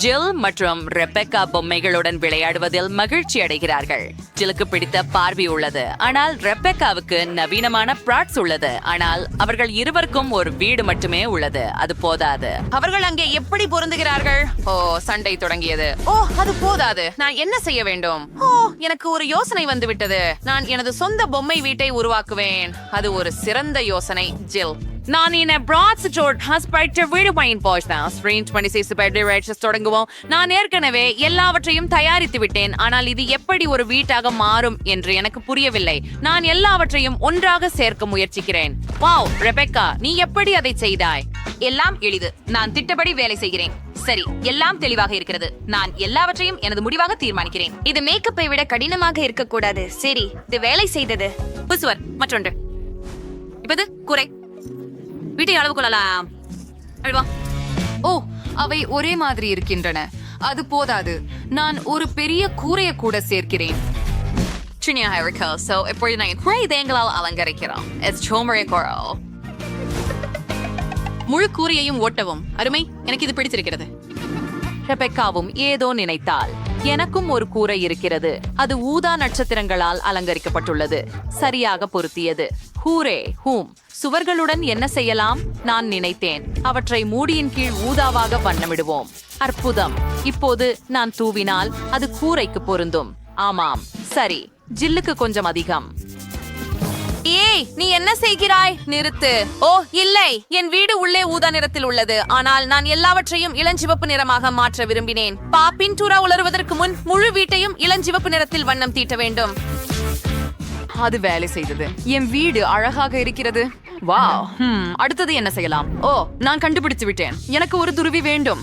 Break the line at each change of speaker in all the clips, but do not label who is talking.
ஜில் மற்றும் ரெபெக்கா பொம்மைகளுடன் விளையாடுவதில் மகிழ்ச்சி அடைகிறார்கள். ஜிலுக்கு பிடித்த பார்வி உள்ளது, ஆனால் ரெபெக்காவுக்கு நவீனமான ப்ராட்ஸ் உள்ளது. ஆனால் அவர்கள் இருவருக்கும் ஒரு வீடு மட்டுமே உள்ளது. அது போதாது. அவர்கள் அங்கே எப்படி பொருந்துகிறார்கள்? ஓ, சண்டை தொடங்கியது. ஓ, அது போதாது. நான் என்ன செய்ய வேண்டும்? ஓ, எனக்கு ஒரு யோசனை வந்து விட்டது. நான் எனது சொந்த பொம்மை வீட்டை உருவாக்குவேன். அது ஒரு சிறந்த யோசனை. ஜில், நான் என்ன பிராட்ஸ் ஜோர்ட் ஹஸ்பைட் வீடு பயன் போய்தான் ஸ்பிரிங் 26 பர்த்டே தொடங்குவோம். நான் ஏற்கனவே எல்லாவற்றையும் தயாரித்து விட்டேன், ஆனால் இது எப்படி ஒரு வீட்டாக மாறும் என்று எனக்கு புரியவில்லை. நான் எல்லாவற்றையும் ஒன்றாக சேர்க்க முயற்சிக்கிறேன். வாவ், ரெபெக்கா, நீ எப்படி அதை செய்தாய்? எல்லாம் எளிது. நான் திட்டப்படி வேலை செய்கிறேன். சரி, எல்லாம் தெளிவாக இருக்கிறது. நான் எல்லாவற்றையும் எனது முடிவாக தீர்மானிக்கிறேன்.
இது மேக்கப்பை விட கடினமாக இருக்கக்கூடாது. சரி, இது வேலை செய்தது.
புசுவர் மற்றொன்று. இப்பது குறை வீட்டை அளவு கொள்ளலாம்.
ஓ, அவை ஒரே மாதிரி இருக்கின்றன. அது போதாது. நான் ஒரு பெரிய கூரையை கூட சேர்க்கிறேன்.
சின்னியாக இருக்கு. சோ இப்பொழுது நான் குறை தேங்களால் அலங்கரிக்கிறோம். முழு கூரையையும் ஓட்டவும். அருமை, எனக்கு இது பிடிச்சிருக்கிறது. ரெபெக்காவும் ஏதோ நினைத்தாள். எனக்கும் ஒரு கூரை இருக்கிறது. அது ஊதா நட்சத்திரங்களால் அலங்கரிக்கப்பட்டுள்ளது. சரியாக பொருத்தியது. ஹூரே ஹூம். சுவர்களுடன் என்ன செய்யலாம்? நான் நினைத்தேன், அவற்றை மூடியின் கீழ் ஊதாவாக வண்ணமிடுவோம். அற்புதம். இப்போது நான் தூவினால் அது கூரைக்கு பொருந்தும். ஆமாம், சரி. ஜில்லுக்கு கொஞ்சம் அதிகம். ஏய், நீ என்ன செய்கிறாய்? நிறுத்து. ஓ இல்லை, என் வீடு உள்ளே ஊதா நிறத்தில் உள்ளது, ஆனால் நான் எல்லாவற்றையும் இளஞ்சிவப்பு நிறமாக மாற்ற விரும்பினேன். பின்தூரா உலருவதற்கு முன் முழு வீட்டையும் இளஞ்சிவப்பு நிறத்தில் வண்ணம் தீட்ட வேண்டும். அது வேலை செய்தது. என் வீடு அழகாக இருக்கிறது. வாவ். அடுத்தது என்ன செய்யலாம்? ஓ, நான் கண்டுபிடிச்சு விட்டேன். எனக்கு ஒரு துருவி வேண்டும்.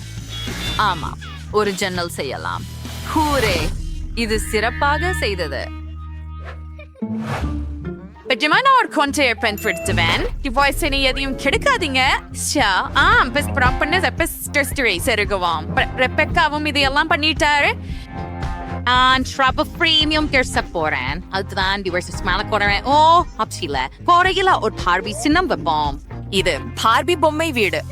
ஆமா, ஒரு ஜன்னல் செய்யலாம். ஹூரே, இது சிறப்பாக செய்தது. எதையும் கெடுக்காதீங்க. ரெபெக்காவும் இதையெல்லாம் பண்ணிட்டாரு. போறேன். அதுதான் ஓ, அப்படி கோரையில ஒரு பார்வி சின்னம் வைப்போம். இது பார்வி பொம்மை வீடு.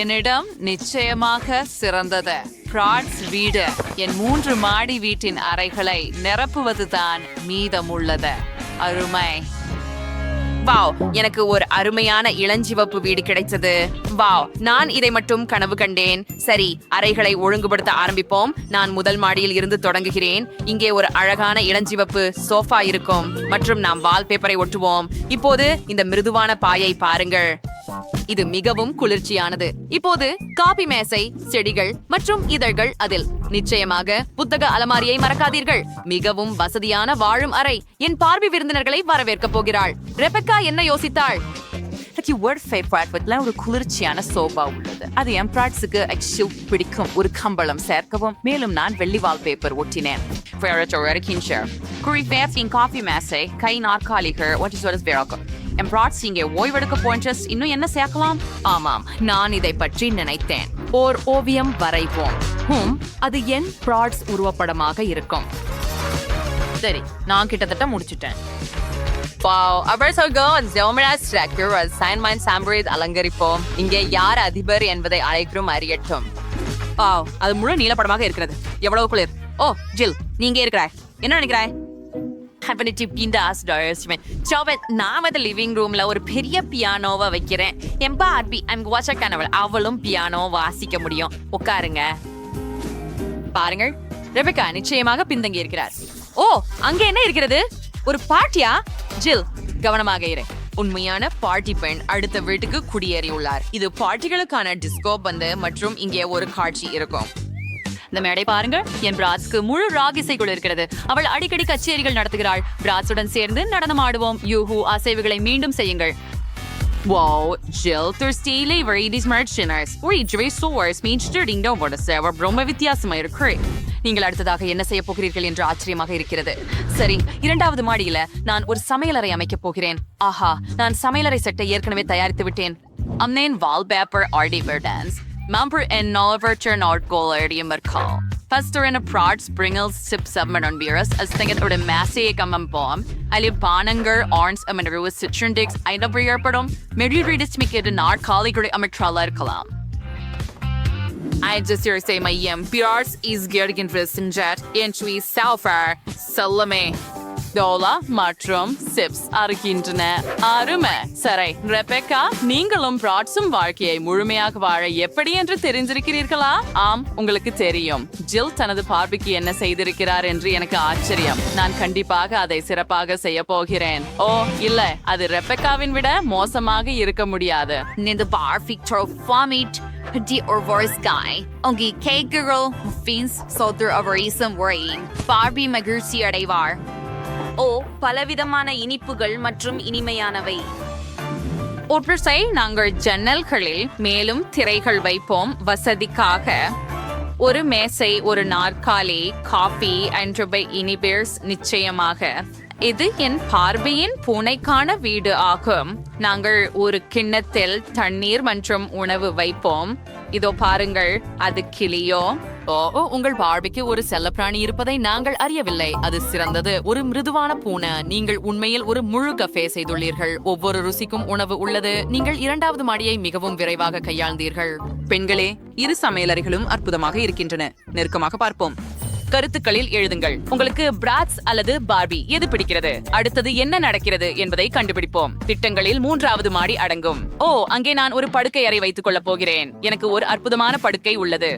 என்னிடம் நிச்சயமாக சிறந்தது பிராட்ஸ் வீடு. என் 3 மாடி வீட்டின் அறைகளை நிரப்புவதுதான் மீதமுள்ளது. அருமை. வாவ், எனக்கு ஒரு அருமையான இளஞ்சிவப்பு வீடு கிடைத்தது. வாவ், நான் இதை மட்டும் கனவு கண்டேன். சரி, அறைகளை ஒழுங்குபடுத்த ஆரம்பிப்போம். நான் முதல் மாடியில் இருந்து தொடங்குகிறேன். இங்கே ஒரு அழகான இளஞ்சிவப்பு சோஃபா இருக்கும் மற்றும் நாம் வால்பேப்பரை ஒட்டுவோம். இப்போது இந்த மிருதுவான பாயை பாருங்கள். இது மிகவும் குளிர்ச்சியானது. இப்போது காபி மேசை, செடிகள் மற்றும் இதழ்கள் அதில். நிச்சயமாக புத்தக அலமாரியை மறக்காதீர்கள். மிகவும் வசதியான வாழும் அறை. என் பார்வை விருந்தினர்களை வரவேற்க போகிறாள். ரெபெக்கா என்ன யோசித்தாள்? ஒரு குளிர்ச்சியான சோபா உள்ளது. அது என் பிராட்ஸுக்கு பிடிக்கும். ஒரு கம்பளம் சேர்க்கவும். மேலும் நான் வெள்ளி வால்பேப்பர் ஒட்டினேன். காஃபி மேசை, கை நாற்காலிகள், இங்கே ஓய்வெடுக்க போன்ற இன்னும் என்ன சேர்க்கலாம்? ஆமாம், நான் இதை பற்றி நினைத்தேன். ஓர் ஓவியம் வரைவோம். அது என் ப்ராட்ஸ் உருவப்படமாக இருக்கும். சரி, நான் கிட்டத்தட்ட முடிச்சிட்டேன். அலங்கரிப்போம். இங்கே யார் அதிபர் என்பதை அழைக்கிறோம் அறியட்டும். அது முழு நீலப்படமாக இருக்கிறது. எவ்வளவு குளிர். ஓ, ஜில், நீங்க இருக்கிறாய். என்ன நினைக்கிறாய்? நான் லிவிங் ரூம்ல ஒரு பெரிய பியானோவை வைக்கிறேன். அவளும் பியானோ வாசிக்க முடியும். உட்காருங்க. பாருங்கள், ரெபெக்கா நிச்சயமாக பின்தங்கி இருக்கிறார். ஓ, அங்க என்ன இருக்கிறது? ஒரு பார்ட்டியா? ஜில், கவனமாக இரு. உண்மையான பார்ட்டி பெண் அடுத்த வீட்டுக்கு குடியேறியுள்ளார். இது பார்ட்டிகளுக்கான டிஸ்கோ பந்து மற்றும் இங்கே ஒரு காட்சி இருக்கும். இந்த மேடை பாருங்கள். என் பிராட்ஸ்க்கு முழு ராக் இசைக்குள் இருக்கிறது. அவள் அடிக்கடி கச்சேரிகள் நடத்துகிறாள். பிராட்ஸுடன் சேர்ந்து நடனம் ஆடுவோம். யூஹூ, அசைவுகளை மீண்டும் செய்யுங்கள். Wow, Jill, thirsty ladies merchandise. ரொம்ப வித்தியாசமா இருக்கு. நீங்கள் அடுத்ததாக என்ன செய்ய போகிறீர்கள் என்று ஆச்சரியமாக இருக்கிறது. சரி, 2வது மாடியில நான் ஒரு சமையலறை அமைக்கப் போகிறேன். ஆஹா, நான் சமையலறை செட்டை ஏற்கனவே தயாரித்து விட்டேன். அம்னேன் வால்பேப்பர் ஆர்டிவர் dance. Member en Nolverture Nordgålerium Merkal. Pastor en Prads Bringels Sip Submanon Virus as thinget or the Massey Gammon Bomb. Ali Baninger Arns Amenarua Citron Dix Einabrier Perdom. Mary Readis Mikid and Art Colleague Amatralar Kalam. ஐஜசியர்ஸை மையம் Beas is கெடுகின்ற சிஞ்சட் என்று சாஃபர் செல்லமே டோலா மற்றும் chips அறுக்கின்றன. அருமை. சரி Rebecca, நீங்களும் பிராட்ஸும் வாழ்க்கையை முழுமையாக வாழ எப்படி என்று தெரிஞ்சிருக்கிறீர்களா? ஆம், உங்களுக்கு தெரியும். ஜில் தனது பார்பிக்கு என்ன செய்திருக்கிறார் என்று எனக்கு ஆச்சரியம். நான் கண்டிப்பாக அதை சிறப்பாக செய்ய போகிறேன். ஓ இல்ல, அது ரெபெக்காவின் விட மோசமாக இருக்க முடியாது.
இந்த பார்பிக்டோ ஃபாமிட் die Orvorsky. Ongi K-Girl, Fins, Soldier of Reason Worrying. Barbie மகிழ்ச்சி அடைவார். ஓ, பலவிதமான இனிப்புகள் மற்றும் இனிமையானவை.
ஒற்றை நாங்கள் ஜன்னல்களில் மேலும் திரைகள் வைப்போம் வசதிக்காக. ஒரு மேசை, ஒரு நாற்காலி, காபி அண்ட் இனிபேர்ஸ் நிச்சயமாக. இது என் பார்வையின் பூனைக்கான வீடு ஆகும். நாங்கள் ஒரு கிண்ணத்தில் தண்ணீர் மற்றும் உணவு வைப்போம். இதோ பாருங்கள், அது கிளியோ. ஓ, உங்கள் பார்வைக்கு ஒரு செல்லப்பிராணி இருப்பதை நாங்கள் அறியவில்லை. அது சிறந்தது. ஒரு மிருதுவான பூனை. நீங்கள் உண்மையில் ஒரு முழு கஃபே செய்துள்ளீர்கள். ஒவ்வொரு ருசிக்கும் உணவு உள்ளது. நீங்கள் இரண்டாவது மாடியை மிகவும் விரைவாக கையாண்டீர்கள். பெண்களே, இரு சமையலறைகளும் அற்புதமாக இருக்கின்றன. நெருக்கமாக பார்ப்போம். கருத்துக்களில் எழுதுங்கள். உங்களுக்கு பிராட்ஸ் அல்லது பார்பி எது பிடிக்கிறது? அடுத்தது என்ன நடக்கிறது என்பதை கண்டுபிடிப்போம். திட்டங்களில் 3வது மாடி அடங்கும். ஓ, அங்கே நான் ஒரு படுக்கை அறை வைத்துக் கொள்ளப் போகிறேன். எனக்கு ஒரு அற்புதமான படுக்கை உள்ளது.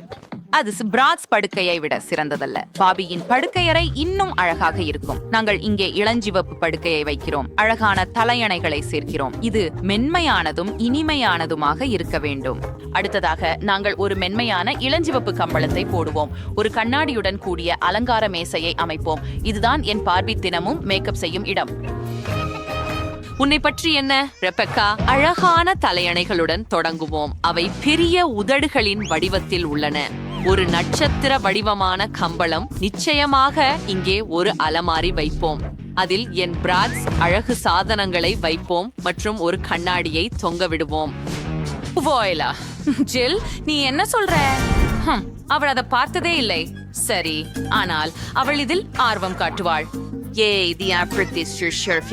அது பிராட்ஸ் படுக்கையை விட சிறந்ததல்ல. பாபியின் படுக்கையறை இன்னும் அழகாக இருக்கும். நாங்கள் இங்கே இளஞ்சிவப்பு படுக்கையை வைக்கிறோம். அழகான தலையணைகளை சேர்க்கிறோம். இது மென்மையானதும் இனிமையானதுமாக இருக்க வேண்டும். அடுத்ததாக நாங்கள் ஒரு மென்மையான இளஞ்சிவப்பு கம்பளத்தை போடுவோம். ஒரு கண்ணாடியுடன் கூடிய அலங்கார மேசையை அமைப்போம். இதுதான் என் பார்பி தினமும் மேக்கப் செய்யும் இடம். உன்னை பற்றி என்ன ரெபெக்கா? அழகான தலையணைகளுடன் தொடங்குவோம். அவை பெரிய உதடுகளின் வடிவத்தில் உள்ளன. ஒரு நட்சத்திர வடிவமான கம்பளம். நிச்சயமாக இங்கே ஒரு அலமாரி வைப்போம். அதில் என் பிராட்ஸ் அழகு சாதனங்களை வைப்போம் மற்றும் ஒரு கண்ணாடியை தொங்க விடுவோம். ஜில், நீ என்ன சொல்ற? அவள் அதை பார்த்ததே இல்லை. சரி, ஆனால் அவள் இதில் ஆர்வம் காட்டுவாள்.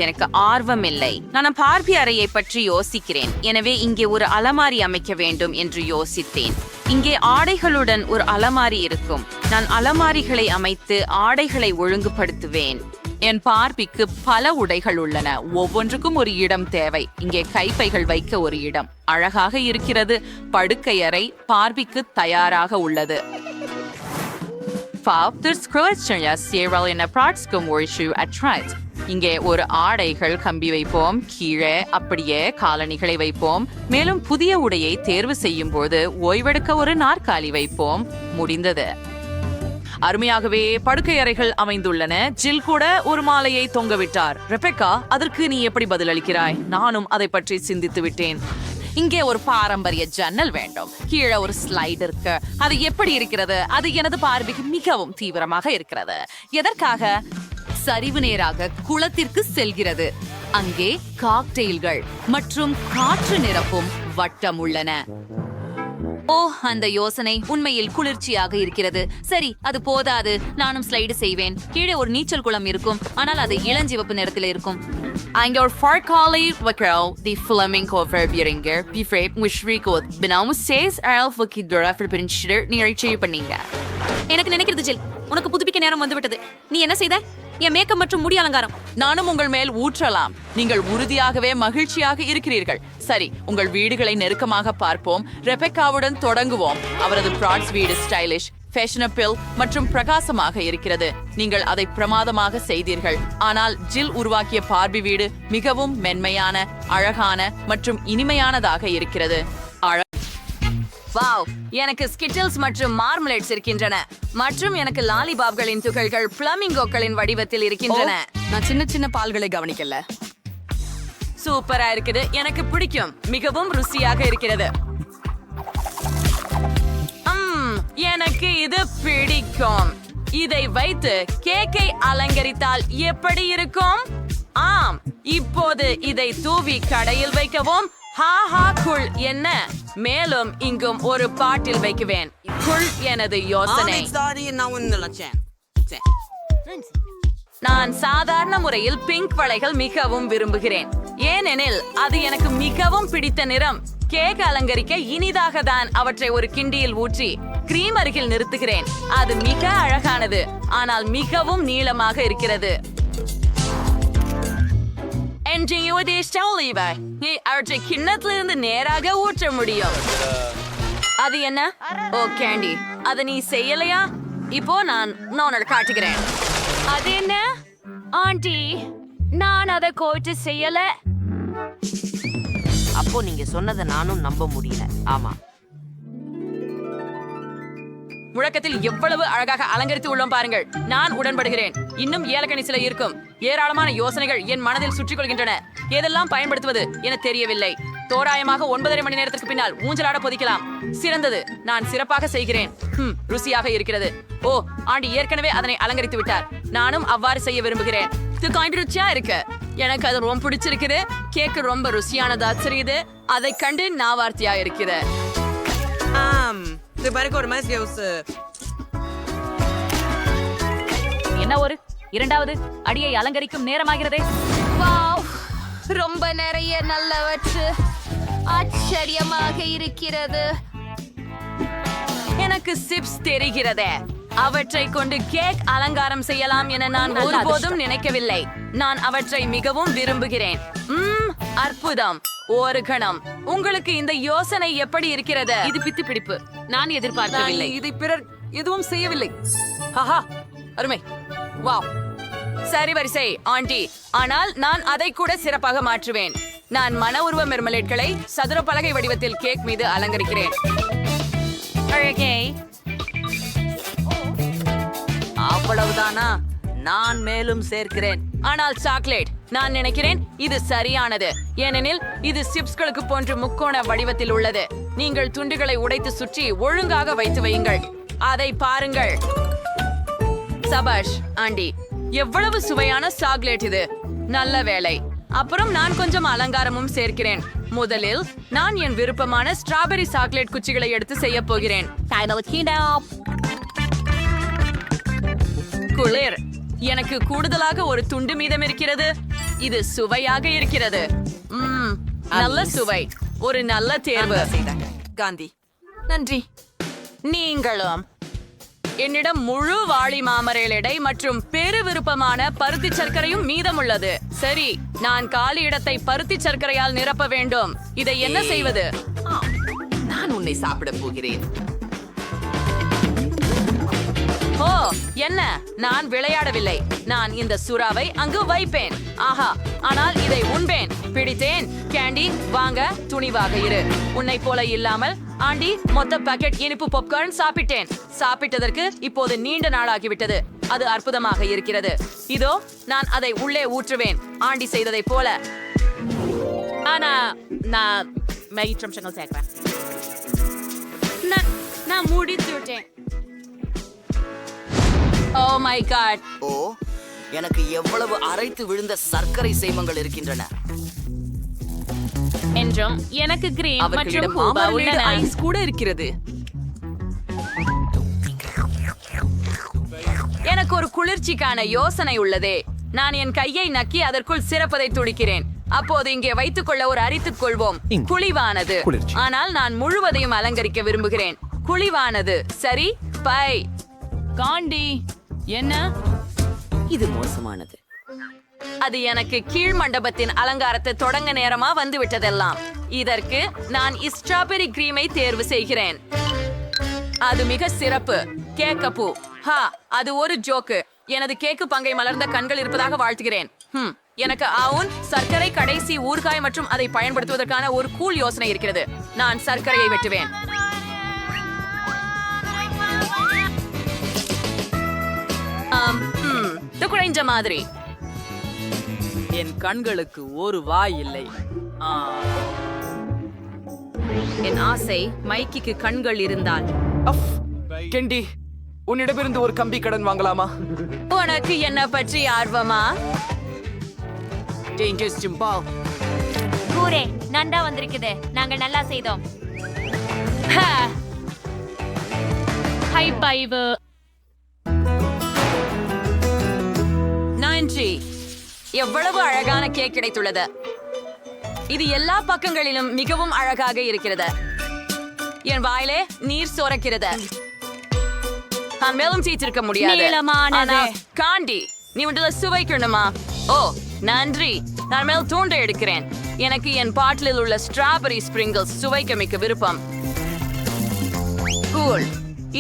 எனக்கு ஆர்வம் இல்லை. நான் பார்பி அறையை பற்றி யோசிக்கிறேன். எனவே இங்கே ஒரு அலமாரி அமைக்க வேண்டும் என்று யோசித்தேன். இங்கே ஆடைகளுடன் ஒரு அலமாரி இருக்கும். நான் அலமாரிகளை அமைத்து ஆடைகளை ஒழுங்குபடுத்துவேன். என் பார்பிக்கு பல உடைகள் உள்ளன. ஒவ்வொன்றுக்கும் ஒரு இடம் தேவை. இங்கே கைப்பைகள் வைக்க ஒரு இடம். அழகாக இருக்கிறது. படுக்கையறை பார்பிக்கு தயாராக உள்ளது. இங்கே ஒரு ஆடைகள் கம்பி வைப்போம். கீழே அப்படியே காலணிகளை வைப்போம். மேலும் புதிய உடையை தேர்வு செய்யும் போது ஓய்வெடுக்க ஒரு நாற்காலி வைப்போம். முடிந்தது. அருமையாகவே படுக்கை அறைகள் அமைந்துள்ளன. ஜில் கூட ஒரு மாலையை தொங்கவிட்டார். ரெபெக்கா, அதற்கு நீ எப்படி பதிலளிக்கிறாய்? நானும் அதை பற்றி சிந்தித்து விட்டேன். இங்கே ஒரு பாரம்பரிய ஜன்னல் வேண்டும். கீழே ஒரு ஸ்லைட் இருக்கு. அது எப்படி இருக்கிறது? அது எனது பார்வைக்கு மிகவும் தீவிரமாக இருக்கிறது. எதற்காக? சரிவு நேராக குளத்திற்கு செல்கிறது. அங்கே காக்டெயில்கள் மற்றும் காற்று நிரப்பும் வட்டம் உள்ளன. ஓ, அந்த யோசனை உண்மையில் குளிர்ச்சியாக இருக்கிறது. சரி, அது போதாது. நானும் ஸ்லைடு செய்வேன். கீழே ஒரு நீச்சல் குளம் இருக்கும், ஆனால் அது இளஞ்சிவப்பு நிறத்தில் இருக்கும். அங்கே ஒரு ஃபார்காலை வைக்கிறோம். தி ஃபிளமிங்கோ வெர்பியரிங்க பிஃப்ரேப் முஷ்ரிகோத் பினாமு சேஸ் ஆல்ஃபகி டொராஃபில் பிரின்ஷிடர் நீரை பண்ணீங்க. எனக்கு நினைக்கிறது ஜில், உனக்கு புதுப்பிக்க நேரம் வந்துவிட்டது. நீ என்ன செய்த? என் மேக்கப் மற்றும் முடி அலங்காரம். நானும் உங்கள் மேல் ஊற்றலாம். நீங்கள் உறுதியாகவே மகிழ்ச்சியாக இருக்கிறீர்கள். சரி, உங்கள் வீடுகளை நெருக்கமாக பார்ப்போம். ரெபெக்காவுடன் தொடங்குவோம். அவரது பிராட்ஸ் வீடு ஸ்டைலிஷ், ஃபேஷனபிள் மற்றும் பிரகாசமாக இருக்கிறது. நீங்கள் அதை பிரமாதமாக செய்தீர்கள். ஆனால் ஜில் உருவாக்கிய பார்பி வீடு மிகவும் மென்மையான, அழகான மற்றும் இனிமையானதாக இருக்கிறது. வாவ், எனக்கு ஸ்கிட்டில்ஸ் மற்றும் மார்மலேட்ஸ் இருக்கின்றன. மற்றும் எனக்கு லாலிபாப்களின் துகள்கள் பிளமிங்கோக்களின் வடிவத்தில் இருக்கின்றன. நான் சின்ன சின்ன பால்களை கவனிக்கல. சூப்பரா இருக்குது. எனக்கு பிடிக்கும். மிகவும் ருசியாக இருக்கிறது. எனக்கு இது பிடிக்கும். இதை வைத்து கேக்கை அலங்கரித்தால் எப்படி இருக்கும்? ஆம், இப்போது இதை தூவி கடையில் வைக்கவும். ஹாஹா குள் என்ன? மேலும் இங்கும் ஒரு பாட்டில் வைக்குவேன். குள் எனது யோசனை. நான் சாதாரண முறையில் பிங்க் வளைகள் மிகவும் விரும்புகிறேன், ஏனெனில் அது எனக்கு மிகவும் பிடித்த நிறம். கேக் அலங்கரிக்க இனிதாக தான் அவற்றை ஒரு கிண்டியில் ஊற்றி கிரீம் அருகில் நிறுத்துகிறேன். அது மிக அழகானது, ஆனால் மிகவும் நீளமாக இருக்கிறது. அவற்றை கிண்ணத்திலிருந்து நேராக ஊற்ற முடியும். அது என்ன? ஓ கேண்டி, அதை நீ செய்யலையா? இப்போ நான் உனக்கு காட்டுகிறேன்.
அது என்ன ஆண்டி, நான் அதை கோச்சு செய்யல.
அப்போ நீங்க சொன்னதை நானும் நம்ப முடியல. ஆமா,
முழக்கத்தில் எவ்வளவு அழகாக அலங்கரித்து உள்ளோம் பாருங்கள். நான் உடன்படுகிறேன். இன்னும் ஏலக்கணி சில இருக்கும். ஏராளமான யோசனைகள் என் மனதில் சுற்றிக் கொள்கின்றன. எதெல்லாம் பயன்படுத்துவது என தெரியவில்லை. தோராயமாக 9.5 மணி நேரத்திற்கு பின்னால் ஊஞ்சலாட பொதிக்கலாம். சிறந்தது. நான் சிறப்பாக செய்கிறேன். ருசியாக இருக்கிறது. ஓ, ஆண்டி ஏற்கனவே அதனை அலங்கரித்து விட்டார். நானும் அவ்வாறு செய்ய விரும்புகிறேன். இது ருச்சியா இருக்கு. எனக்கு அது ரொம்ப பிடிச்சிருக்குது. கேக்கு ரொம்ப ருசியானதா தெரியுது. அதை கண்டு நாவார்த்தியா இருக்குது.
இது பாருங்க ஒரு மாதிரி
என்ன ஒரு இரண்டாவது அடியை அலங்கரிக்கும் நேரமாகிறதே.
வாவ், ரொம்ப நிறைய நல்லவற்று. ஆச்சரியமாக இருக்கிறது.
எனக்கு சிப்ஸ் தெரிகிறதே. அவற்றை கொண்டு கேக் அலங்காரம் செய்யலாம் என நான் ஒருபோதும் நினைக்கவில்லை. நான் அவற்றை மிகவும் விரும்புகிறேன். அற்புதம். ஒரு கணம். உங்களுக்கு இந்த யோசனை எப்படி இருக்கிறது?
இது பித்து பிடிப்பு. நான் எதிர்பார்க்கவில்லை.
இதை பிறர் எதுவும் செய்யவில்லை. ஹஹா, அருமை. வாவ், சரி வரிசை ஆண்டி. ஆனால் நான் அதை கூட சிறப்பாக மாற்றுவேன். நான் மன உருவ மெர்மலேட்களை சதுர பலகை வடிவத்தில் கேக் மீது அலங்கரிக்கிறேன்.
அழகே.
அவ்வளவுதானா? நான் மேலும் சேர்க்கிறேன். ஆனால் சாக்லேட், நான் நினைக்கிறேன் இது சரியானது, ஏனெனில் இது சிப்ஸ்களுக்கு போன்ற முக்கோண வடிவத்தில் உள்ளது. நீங்கள் துண்டுகளை உடைத்து சுற்றி ஒழுங்காக வைத்து வையுங்கள். அதை பாருங்கள். சபாஷ் ஆண்டி, எவ்வளவு சுவையான சாக்லேட் இது. நல்ல வேலை. அப்புறம் நான் கொஞ்சம் அலங்காரமும் சேர்க்கிறேன். முதலில் நான் என் விருப்பமான ஸ்ட்ராபெரி சாக்லேட் குச்சிகளை எடுத்து செய்ய போகிறேன். குளிர். எனக்கு கூடுதலாக ஒரு துண்டு மீதம் இருக்கிறது. இது சுவையாக இருக்கிறது. நல்ல சுவை. ஒரு நல்ல தேர்வு. காந்தி, நன்றி. நீங்களும். என்னிடம் முழு வாளி மாமரேல் எடை மற்றும் பெரு விருப்பமான பருத்தி சர்க்கரையும் மீதம் உள்ளது. சரி, நான் காலி இடத்தை பருத்தி சர்க்கரையால் நிரப்ப வேண்டும். இதை என்ன செய்வது?
நான் உன்னை சாப்பிட போகிறேன்.
ஓ, என்ன? நான் விளையாடவில்லை. நான் இந்த சுறாவை அங்கு வைப்பேன். ஆஹா, ஆனால் இதை உண்பேன். பிடித்தேன். கேண்டி, வாங்க, துணிவாக இரு. உன்னை போல இல்லாமல் ஆண்டி மொத்த பாக்கெட் இனிப்பு பாப்கார்ன் சாப்பிட்டேன். சாப்பிட்டதற்கு இப்போது நீண்ட நாளாகிவிட்டது. அது அற்புதமாக இருக்கிறது. இதோ நான் அதை உள்ளே ஊற்றுவேன், ஆண்டி செய்ததை போல.
ஆனா நான் மைற்றம்சங்கள் சேர்க்கிறேன். நான் முடித்து விட்டேன்.
Oh my God.
ஓ, எனக்கு எவ்வளவு அரைத்து விழுந்த சர்க்கரை சேமங்கள் இருக்கின்றன.
என்றும் எனக்கு கிரீம் மற்றும்
அவர்களிடம்
ஹூபா
மாமரேல்
உள்ளன.
ஐஸ் கூட இருக்கிறது. எனக்கு ஒரு குளிர்ச்சிக்கான யோசனை உள்ளதே. நான் என் கையை நக்கி அதற்குள் சிறப்பதை துடிக்கிறேன். அப்போது இங்கே வைத்துக் கொள்ள ஒரு அரித்துக் கொள்வோம். குழிவானது. ஆனால் நான் முழுவதையும் அலங்கரிக்க விரும்புகிறேன். குழிவானது. சரி, பை.
காண்டி, என்ன?
இது மோசமானது.
அது எனக்கு கீழ் மண்டபத்தின் அலங்காரத்தை தொடங்க நேரமா வந்து விட்டதெல்லாம். இதற்கு நான் ஸ்ட்ராபெரி கிரீமை தேர்வு செய்கிறேன். அது மிக சிறப்பு. கேக்கப்பூ. அது ஒரு ஜோக்கு. எனது கேக்கு பங்கை மலர்ந்த கண்கள் இருப்பதாக வாழ்த்துகிறேன். எனக்கு ஆவுன் சர்க்கரை, கடைசி ஊறுகாய் மற்றும் அதை பயன்படுத்துவதற்கான ஒரு கூல் யோசனை இருக்கிறது. நான் சர்க்கரையை வெட்டுவேன். குறைஞ்ச மாதிரி.
என் கண்களுக்கு ஒரு வாய் இல்லை.
என் ஆசை மைக்கிக்கு கண்கள் இருந்தால்.
கெண்டி, உன்னிடமிருந்து ஒரு கம்பி கடன் வாங்கலாமா?
உனக்கு என்ன பற்றி ஆர்வமா?
கூரே, நண்டா வந்திருக்குது. நாங்க நல்லா செய்தோம். ஹை பைவு.
நான் எவ்வளவு அழகான கேக் கிடைத்துள்ளது. இது எல்லா பக்கங்களிலும் மிகவும் அழகாக இருக்கிறது. என் வாயிலே நீர் சோரக்கிறது. நான் மேலும் சீச்சிருக்க முடியாது. ஆனா, காண்டி நீ உள்ள சுவைக்கணுமா? ஓ நன்றி. நான் மேல் தூண்ட எடுக்கிறேன். எனக்கு என் பாட்டிலில் உள்ள ஸ்ட்ராபெரி ஸ்பிரிங்கிள்ஸ் சுவைக்க மிக்க விருப்பம். கூல்.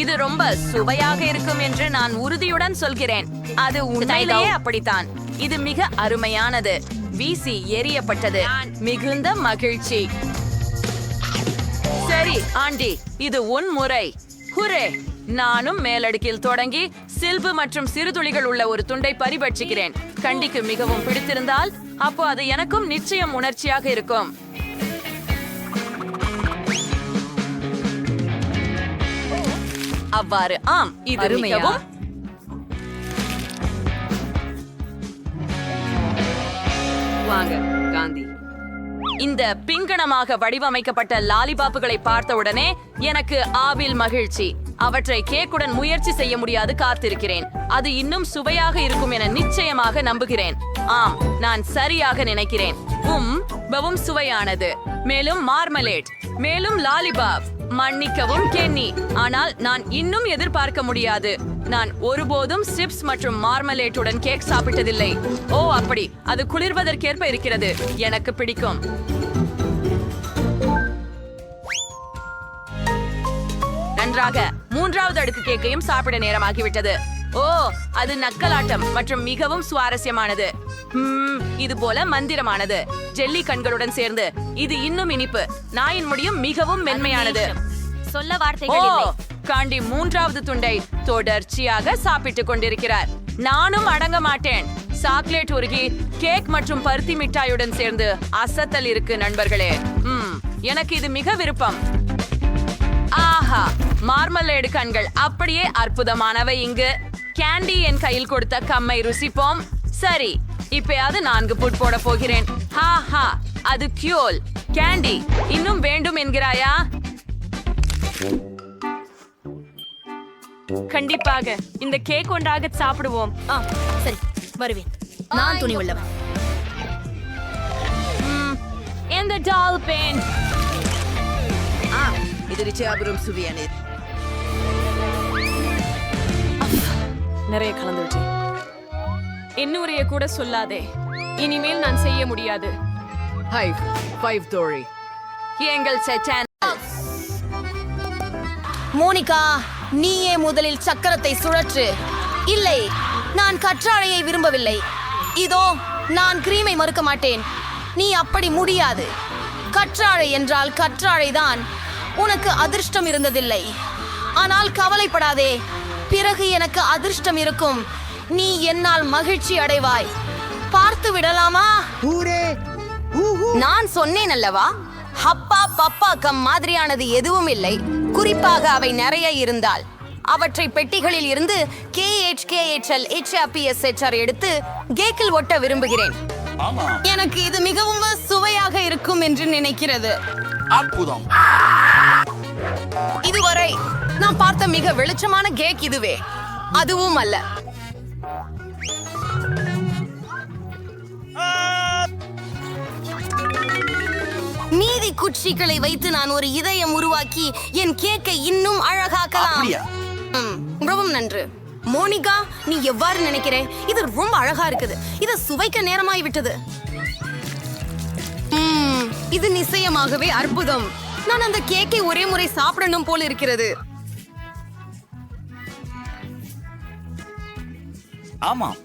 இது ரொம்ப சுவையாக இருக்கும் என்று நான் உறுதியுடன் சொல்கிறேன். அது உண்மையிலேயே அப்படித்தான். இது மிக அருமையானது. வீசி எரியப்பட்டது. மிகுந்த மகிழ்ச்சி. சரி ஆண்டி, இது உன் முறை. ஹுரே! நானும் மேலடுக்கில் தொடங்கி சில்பு மற்றும் சிறுதுளிகள் உள்ள ஒரு துண்டை பரிபட்சிக்கிறேன். கண்டிக்கு மிகவும் பிடித்திருந்தால் அப்போ அது எனக்கும் நிச்சயம் உணர்ச்சியாக இருக்கும். அவ்வாறு ஆம், இது மிகவும் வாங்க காந்தி. இந்த பிங்கணமாக வடிவமைக்கப்பட்ட லாலிபாப்புகளை பார்த்தவுடனே எனக்கு ஆவில் மகிழ்ச்சி. அவற்றை கேக்குடன் முயற்சி செய்ய முடியாது காத்திருக்கிறேன். அது இன்னும் சுவையாக இருக்கும் என நிச்சயமாக நம்புகிறேன். ஆம், நான் சரியாக நினைக்கிறேன். பவும் சுவையானது. மேலும் மார்மலேட், மேலும் லாலிபாப். மன்னிக்கவும் கென்னி, ஆனால் நான் இன்னும் எதிர்பார்க்க முடியாது. நான் ஒருபோதும் சிப்ஸ் மற்றும் மார்மலேட்டுடன் கேக் சாப்பிட்டதில்லை. ஓ அப்படி, அது குளிர்வதற்கேற்ப இருக்கிறது. எனக்கு பிடிக்கும். நன்றாக. மூன்றாவது அடுக்கு கேக்கையும் சாப்பிட நேரமாகிவிட்டது. ஓ, அது நக்கலாட்டம் மற்றும் மிகவும் சுவாரஸ்யமானது. இது போல மந்திரமானது. ஜெல்லி கண்களுடன் சேர்ந்து இது இன்னும் இனிப்பு. நாயின் முடியும் மிகவும் மென்மையானது.
சொல்ல வார்த்தைகள் இல்லை.
காண்டி மூன்றாவது துண்டை தொடர்ச்சியாக சாப்பிட்டுக் கொண்டிருக்கிறார். நானும் அடங்க மாட்டேன். சாக்லேட் உருகி கேக் மற்றும் பருத்தி மிட்டாயுடன் சேர்ந்து அசத்தல் இருக்கு நண்பர்களே. எனக்கு இது மிக விருப்பம். ஆஹா, மார்மலேடு கண்கள் அப்படியே அற்புதமானவை. இங்கு கேண்டி என் கையில் கொடுத்த கம்மை ருசிப்போம். சரி, இப்பயாவது 4 புட் போட போகிறேன். ஹா, அது கியூல். கேண்டி இன்னும் வேண்டும் என்கிறாயா? கண்டிப்பாக இந்த கேக் ஒன்றாக சாப்பிடுவோம்.
சரி, வருவேன். நான் துணி உள்ளவன்.
இந்த டால் பென்
இது நிச்சயபுரம் சுவையானது.
நிறைய கலந்து விட்டேன். என்னுடைய கூட சொல்லாதே. இனிமேல் நான் செய்ய முடியாது. எங்கள் செட்டான்.
மோனிகா, நீயே முதலில் சக்கரத்தை சுழற்று. இல்லை, நான் கற்றாழையை விரும்பவில்லை. இதோ, நான் கிரீமை மறுக்க மாட்டேன். நீ அப்படி முடியாது. கற்றாழை என்றால் கற்றாழைதான். உனக்கு அதிர்ஷ்டம் இருந்ததில்லை. ஆனால் கவலைப்படாதே, பிறகு எனக்கு அதிர்ஷ்டம் இருக்கும். நீ என்னால் மகிழ்ச்சி அடைவாய். பார்த்து விடலாமா? நான் சொன்னேன் அல்லவா, ஹப்பா பப்பா கம் மாதிரியானது எதுவும் இல்லை. குறிப்பாக அவை நிறைய இருந்தால் அவற்றை பெட்டிகளில் இருந்து KHKHL HRPSHR எடுத்து கேக்கில் ஒட்ட விரும்புகிறேன். எனக்கு இது மிகவும் சுவையாக இருக்கும் என்று நினைக்கிறது.
அற்புதம்.
இதுவரை நான் பார்த்த மிக வெளிச்சமான கேக் இதுவே. அதுவும் அல்ல. மீதி குச்சிகளை வைத்து நான் ஒரு இதயம் உருவாக்கி என் கேக்கை இன்னும் அழகாக்கலாம். ரொம்பவும் நன்று. மோனிகா, நீ எவ்வாறு நினைக்கிற? இது ரொம்ப அழகா இருக்குது. இதை சுவைக்க நேரமாய் விட்டது. இது நிச்சயமாகவே அற்புதம். நான் அந்த கேக்கை ஒரே முறை சாப்பிடணும் போல இருக்கிறது.
ஆமாம்,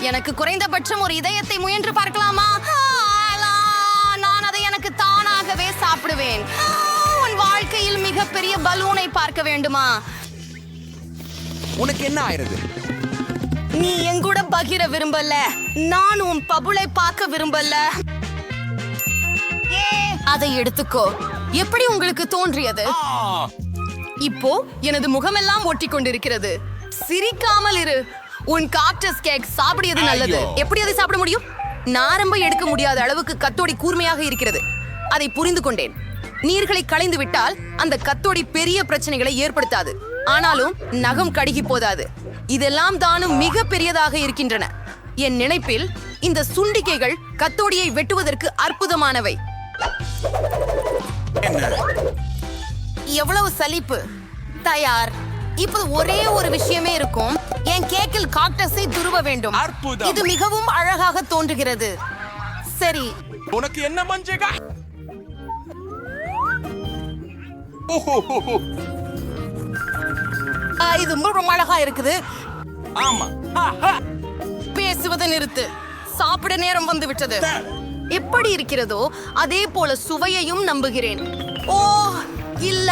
எனக்கு குறைந்தபட்சம் ஒரு இதயத்தை முயன்று பார்க்கலாமா? நான் அதை எனக்கு தானாகவே சாப்பிடுவேன். உன் வாழ்க்கையில் மிகப்பெரிய பலூனை பார்க்க வேண்டுமா?
உனக்கு என்ன ஆயிருது?
நீ எங்கூட பகிர விரும்பல. நான் உன் பபுளை பார்க்க விரும்பல. அதை எடுத்துக்கோ. எப்படி உங்களுக்கு தோன்றியது? இப்போ எனது முகமெல்லாம் ஒட்டி கொண்டிருக்கிறது. சிரிக்காமல் இரு. உன் காக்டஸ் கேக் சாப்பிடியது நல்லது. எப்படி அதை சாப்பிட முடியும்? நாரம்ப எடுக்க முடியாத அளவுக்கு கத்தோடி கூர்மையாக இருக்கிறது. அதை புரிந்து கொண்டேன். நீர்களை களைந்து விட்டால் அந்த கத்தோடி பெரிய பிரச்சனைகளை ஏற்படுத்தாது. ஆனாலும் நகம் கடுகி போதாது. இதெல்லாம் தானும் மிக பெரியதாக இருக்கின்றன. என் நினைப்பில் இந்த சுண்டிக்கைகள் கத்தோடியை வெட்டுவதற்கு அற்புதமானவை. எவ்வளவு சலிப்பு. தயார். இப்போது ஒரே ஒரு விஷயமே இருக்கும். என் கேக்கில் காக்டஸை துருவ வேண்டும்.
அற்புதம்.
இது மிகவும் அழகாக தோன்றுகிறது. சரி,
உனக்கு என்ன மஞ்சகா? ஓஹோ.
இது ரொம்ப அழகா இருக்குது.
ஆமா.
பேசுவதை நிறுத்து. சாப்பிட நேரம் வந்து விட்டது. எப்படி இருக்கிறதோ அதே போல சுவையையும் நம்புகிறேன். ஓ இல்ல,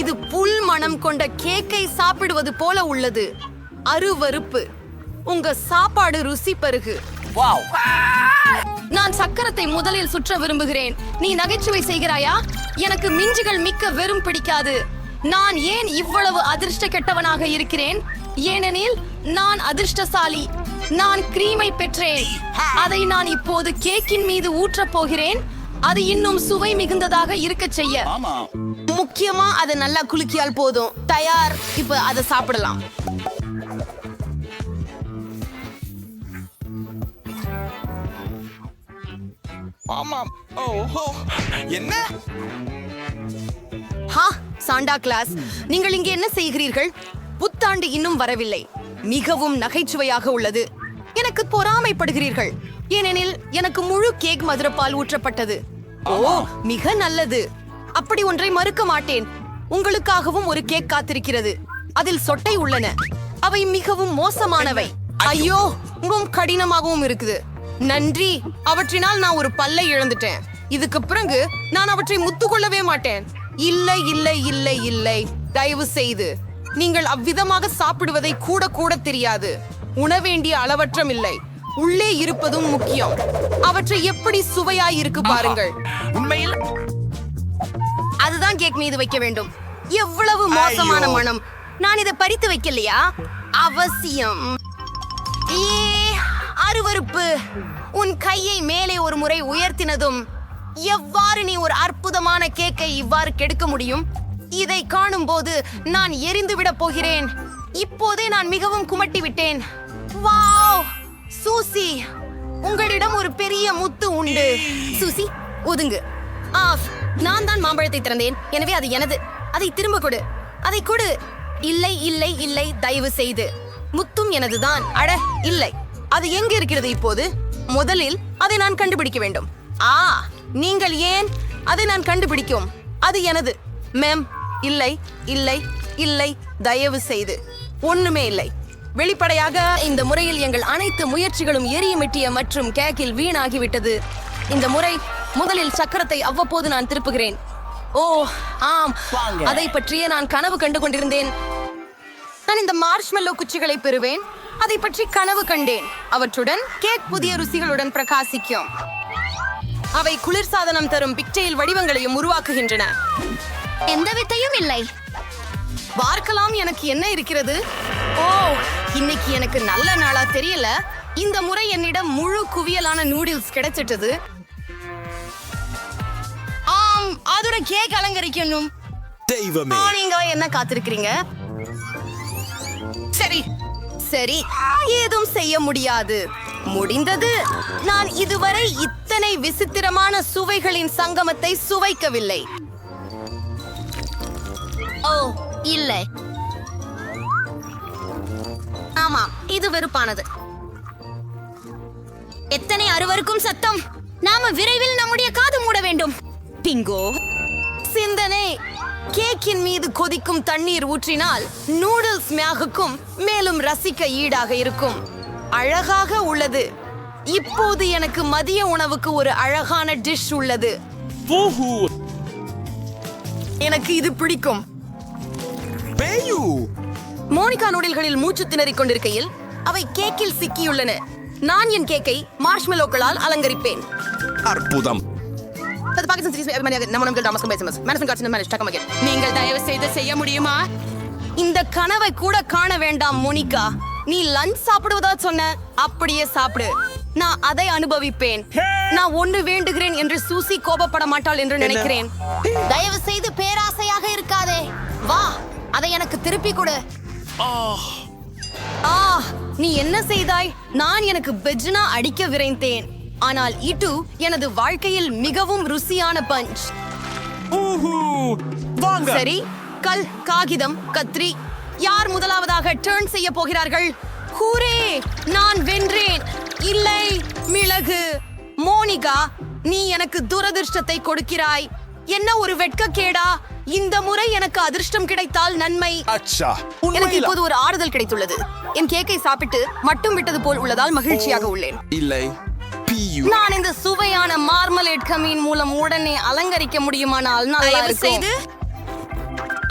இது புல் மணம் கொண்ட கேக்கை சாப்பிடுவது போல உள்ளது. அருவருப்பு. உங்க சாப்பாடு ருசி பருகு.
வாவ்.
நான் சக்கரத்தை முதலில் சுற்ற விரும்புகிறேன். நீ நகைச்சுவை செய்கிறாயா? எனக்கு மிஞ்சுகள் மிக்க வெறும் பிடிக்காது. நான் ஏன் இவ்வளவு அதிர்ஷ்ட கெட்டவனாக இருக்கிறேன்? ஏனெனில் நான் அதிர்ஷ்டசாலி. நான் கிரீமை பெற்றேன். அதை நான் இப்போது கேக்கின் மீது ஊற்றப் போகிறேன். அது இன்னும் சுவை மிகுந்ததாக இருக்க செய்ய.
ஆமா.
முக்கியமா அதை நல்லா குலுக்கியால் போதும். தயார். இப்ப அதை சாப்பிடலாம்.
ஆமாம். ஓஹோ. என்ன?
ஹா, சாண்டா கிளாஸ், நீங்கள் இங்கே என்ன செய்கிறீர்கள்? புத்தாண்டு இன்னும் வரவில்லை. மிகவும் நகைச்சுவையாக உள்ளது. எனக்கு பொறாமைப்படுகிறீர்கள், ஏனெனில் எனக்கு முழு கேக் மதுரப்பால் ஊற்றப்பட்டது. ஓ, மிக நல்லது. அப்படி ஒன்றை மறுக்க மாட்டேன். உங்களுக்காகவும் ஒரு கேக் காத்திருக்கிறது. அதில் சொட்டை உள்ளன. அவை மிகவும் மோசமானவை. ஐயோ, மிகவும் கடினமாகவும் இருக்குது. நன்றி, அவற்றினால் நான் ஒரு பல்லை இழந்துட்டேன். இதுக்கு பிறகு நான் அவற்றை முத்துக்கொள்ளவே மாட்டேன். இல்லை இல்லை இல்லை இல்லை, தயவு செய்து. நீங்கள் அவ்விதமாக சாப்பிடுவதை கூட கூட தெரியாது. உணவேண்டிய அளவற்றம் இல்லை. உள்ளே இருப்பதும் முக்கியம். அவற்றை எப்படி சுவையாய் இருக்கு பாருங்கள்.
உண்மையில்
அதுதான் கேக் மீது வைக்க வேண்டும். எவ்வளவு மோசமான மனம். நான் இதை பறித்து வைக்கலையா? அவசியம். அருவருப்பு. உன் கையை மேலே ஒரு முறை உயர்த்தினதும் எவ்வாறு நீ ஒரு அற்புதமான கேக்கை இவ்வாறு கெடுக்க முடியும்? இதை காணும் போது நான் எரிந்து விட போகிறேன். இப்போதே நான் மிகவும் குமட்டி விட்டேன். வாவ், சூசி, உங்களிடம் ஒரு பெரிய முத்து உண்டு. சூசி, ஒதுங்கு. ஆஃப். நான் தான் மாம்பழத்தை திறந்தேன், எனவே அது எனது. அதை திரும்ப கொடு. அதை கொடு. இல்லை இல்லை இல்லை, தயவு செய்து. முத்தும் எனதுதான். அட இல்லை, அது எங்க இருக்கிறது இப்போது? முதலில் அதை நான் கண்டுபிடிக்க வேண்டும். நீங்கள் ஏன் அதை நான் கண்டுபிடிக்கும்? அது எனது. மேம், இல்லை இல்லை இல்லை, தயவு செய்து. ஒண்ணுமே இல்லை. வெளிப்படையாக இந்த முறையில் எங்கள் அனைத்து முயற்சிகளும் எரியமிட்டிய மற்றும் கேக்கில் வீணாகிவிட்டது. இந்த முறை முதலில் சக்கரத்தை அவ்வப்போது நான் திருப்புகிறேன். ஓ ஆம், அதை பற்றியே நான் கனவு கண்டு கொண்டிருந்தேன். நான் இந்த மார்ஷ்மெல்லோ குச்சிகளை பெறுவேன். அதை பற்றி கனவு கண்டேன். அவற்றுடன் கேக் புதிய ருசிகளுடன் பிரகாசிக்கும். அவை குளிர்சாதனம் தரும் பிக்செயில் வடிவங்களையும் உருவாக்குகின்றன.
எந்த வித்தையும் இல்லை.
பார்க்கலாம் எனக்கு என்ன இருக்கிறது. ஓ, இன்னைக்கு எனக்கு நல்ல நாளா தெரியல. இந்த முறை என்னிடம் முழு குவியலான நூடுல்ஸ் கிடைச்சிட்டது. ஆம், அதோட கேக் அலங்கரிக்கணும்.
தெய்வமே.
நீங்க என்ன காத்திருக்கிறீங்க? சரி சரி, ஏதும் செய்ய முடியாது. முடிந்தது. நான் இதுவரை இத்தனை விசித்திரமான சுவைகளின் சங்கமத்தை சுவைக்கவில்லை. ஓ இல்லை, ஆமா, இது வெறுப்பானது. எத்தனை அருவருக்கும் சத்தம். நாம விரைவில் நம்முடைய காது மூட வேண்டும். பிங்கோ சிந்தனை. கேக்கின் மீது கொதிக்கும் தண்ணீர் ஊற்றினால் நூடுல்ஸ் மியாகுக்கும் மேலும் ரசிக்க ஈடாக இருக்கும். அழகாக உள்ளது. இப்போது எனக்கு மதிய உணவுக்கு ஒரு அழகான டிஷ் உள்ளது. எனக்கு இது பிடிக்கும். மோனிகா நூடில்களில் மூச்சு திணறிக் கொண்டிருக்கையில் அவை கேக்கில் சிக்கியுள்ளன. நான் என் கேக்கை மார்ஷ்மெலோக்களால் அலங்கரிப்பேன்.
அற்புதம்.
நீங்கள் தயவு செய்து செய்ய முடியுமா? இந்த கனவை கூட காண வேண்டாம் மோனிகா. நீ லஞ்ச் சாப்பிடுவதா சொன்ன, அப்படியே சாப்பிடு. நான் அதை அனுபவிப்பேன். நான் ஒண்ணு வேண்டுகிறேன் என்று சூசி கோபப்பட மாட்டாள் என்று நினைக்கிறேன். தயவு செய்து பேராசையாக இருக்காதே. வா, அதை எனக்கு திருப்பி கொடு. நீ என்ன செய்தாய்? நான் எனக்கு பெஜ்னா அடிக்க விரைந்தேன், ஆனால் இட்டு எனது வாழ்க்கையில் மிகவும் ருசியான பஞ்ச்.
வாங்க.
சரி, கல், காகிதம், கத்ரி. யார் முதலாவதாக டர்ன் செய்ய போகிறார்கள்? ஹூரே, நான் வென்றேன். இல்லை, மிளகு. மோனிகா, நீ எனக்கு துரதிர்ஷ்டத்தை கொடுக்கிறாய். என்ன ஒரு வெட்கக்கேடா! இந்த முறை எனக்கு அதிர்ஷ்டம் கிடைத்தால் நன்மை.
அச்சா,
எனக்கு இப்போது ஒரு ஆறுதல் கிடைத்துள்ளது. என் கேக்கை சாப்பிட்டு மட்டும் விட்டது போல் உள்ளதால் மகிழ்ச்சியாக உள்ளேன்.
இல்லை.
நான் இந்த சுவையான மார்மலேட் கமீன் மூலம் உடனே அலங்கரிக்க முடியுமானால் நல்லா இருக்கும்.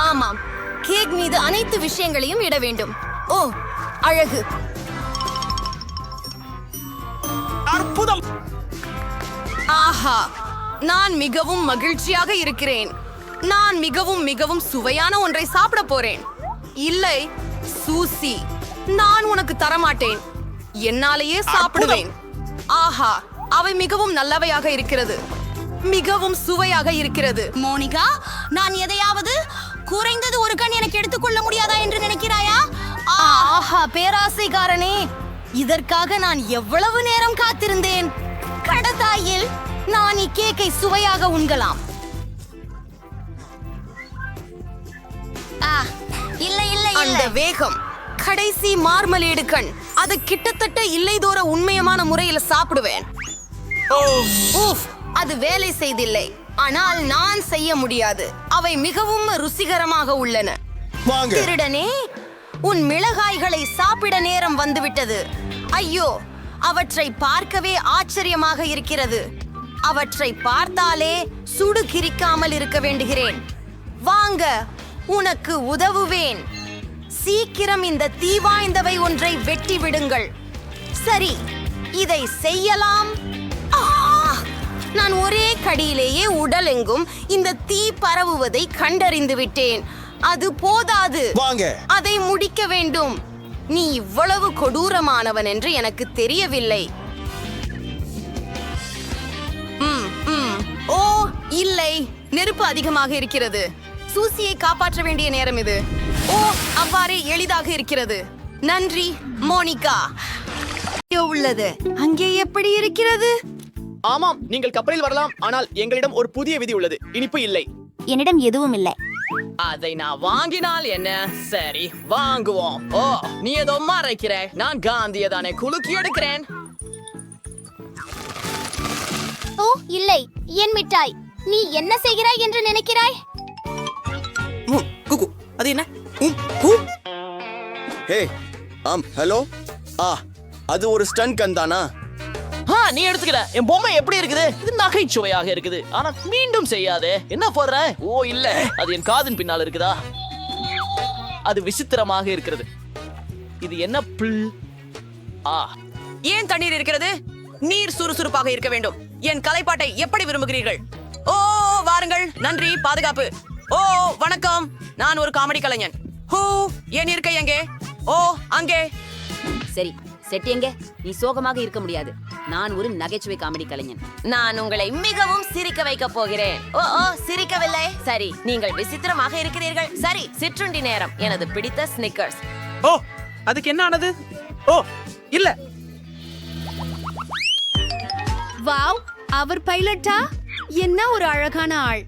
ஆமாம், கேக் மீது அனைத்து விஷயங்களையும் இட வேண்டும். ஓ, அழகு.
அற்புதம்.
ஆஹா, நான் மிகவும் மகிழ்ச்சியாக இருக்கிறேன். நான் மிகவும் மிகவும் சுவையான ஒன்றை சாப்பிட போறேன். இல்லை, சூசி, நான் உனக்கு தரமாட்டேன். என்னாலேயே சாப்பிடுவேன். ஆஹா, அவை மிகவும் நல்லவையாக இருக்கிறது. மிகவும் சுவையாக இருக்கிறது. மோனிகா, நான் எதையாவது குறைந்தது ஒரு கண் எனக்கு எடுத்துக்கொள்ள முடியாதா என்று நினைக்கிறாயா? ஆஹா, பேராசைக்காரனே, இதற்காக நான் எவ்வளவு நேரம் காத்திருந்தேன். கடத்தாயில் நான் இக்கேக்கை சுவையாக உண்கலாம். இல்லை இல்லை, அந்த வேகம். கடைசி மார்மலேடு கண். அது கிட்டத்தட்ட இல்லைதோற உண்மையமான முறையில் சாப்பிடுவேன். ஊஃப், அது வேலை செய்தில்லை. ஆனால் நான் செய்ய முடியாது. அவை மிகவும் ருசிகரமாக உள்ளன.
வாங்க.
திருடனே, உன் மிளகாய்களை சாப்பிட நேரம் வந்துவிட்டது. ஐயோ, அவற்றை பார்க்கவே ஆச்சரியமாக இருக்கிறது. அவற்றை பார்த்தாலே சுடு கிரிக்காமல் இருக்க வேண்டுகிறேன். வாங்க, உனக்கு உதவுவேன். சீக்கிரம் இந்த தீவாய்ந்தவை ஒன்றை வெட்டி விடுங்கள். சரி, இதை செய்யலாம். நான் ஒரே கடியிலேயே உடலெங்கும் இந்த தீ பரவுவதை கண்டறிந்து விட்டேன். அது போதாது,
வாங்க.
அதை முடிக்க வேண்டும். நீ இவ்வளவு கொடூரமானவன் என்று எனக்கு தெரியவில்லை. ஓ இல்லை, நெருப்பு அதிகமாக இருக்கிறது. சூசியை காப்பாற்ற வேண்டிய நேரம் இது. ஓ, அவ்வாறே எளிதாக இருக்கிறது. நன்றி மோனிகா. உள்ளது அங்கே எப்படி இருக்கிறது?
ஆமாம், நீங்கள் கப்பலில் வரலாம், ஆனால் எங்களிடம் ஒரு புதிய விதி உள்ளது. இனிப்பு இல்லை.
என்னிடம் எதுவும் இல்லை.
அதை நான் வாங்கினால் என்ன? சரி, வாங்குவோம். ஓ, நீ ஏதோ மறைக்கிற. நான் காந்தியை தானே குலுக்கி எடுக்கிறேன்.
ஓ இல்லை, என் மிட்டாய். நீ என்ன செய்கிறாய் என்று நினைக்கிறாய்?
அது என்ன?
ஹே, ஹலோ. அது ஒரு ஸ்டன் கன் தானா?
நீ எடுத்துக்கிற. என் பொம்மை எப்படி இருக்குது? இது நகைச்சுவையாக இருக்குது, ஆனா மீண்டும் செய்யாதே. என்ன போடுற? ஓ இல்ல, அது என் காதின் பின்னால் இருக்குதா? அது விசித்திரமாக இருக்கிறது. இது என்ன புல்?
ஏன் தண்ணீர் இருக்கிறது? நீர் சுறுசுறுப்பாக இருக்க வேண்டும். என் கலைப்பாட்டை எப்படி விரும்புகிறீர்கள்? ஓ, வாருங்கள். நன்றி, பாதுகாப்பு. ஓ, வணக்கம். நான் ஒரு காமெடி கலைஞன். ஹூ, என் இருக்கை எங்கே? ஓ, அங்கே.
சரி, செட் எங்க? நீ சோகமாக இருக்க முடியாது. நான் ஒரு நகைச்சுவை காமெடி கலைஞன்.
நான் உங்களை மிகவும் சிரிக்க வைக்க போகிறேன். ஓ, சிரிக்கவில்லை. சரி, நீங்கள் விசித்திரமாக இருக்கிறீர்கள். சரி, சிற்றுண்டி நேரம். எனது பிடித்த ஸ்னிக்கர்ஸ்.
ஓ, அதுக்கு என்ன ஆனது? ஓ இல்ல.
வாவ், அவர் பைலட்டா? என்ன ஒரு அழகான ஆள்.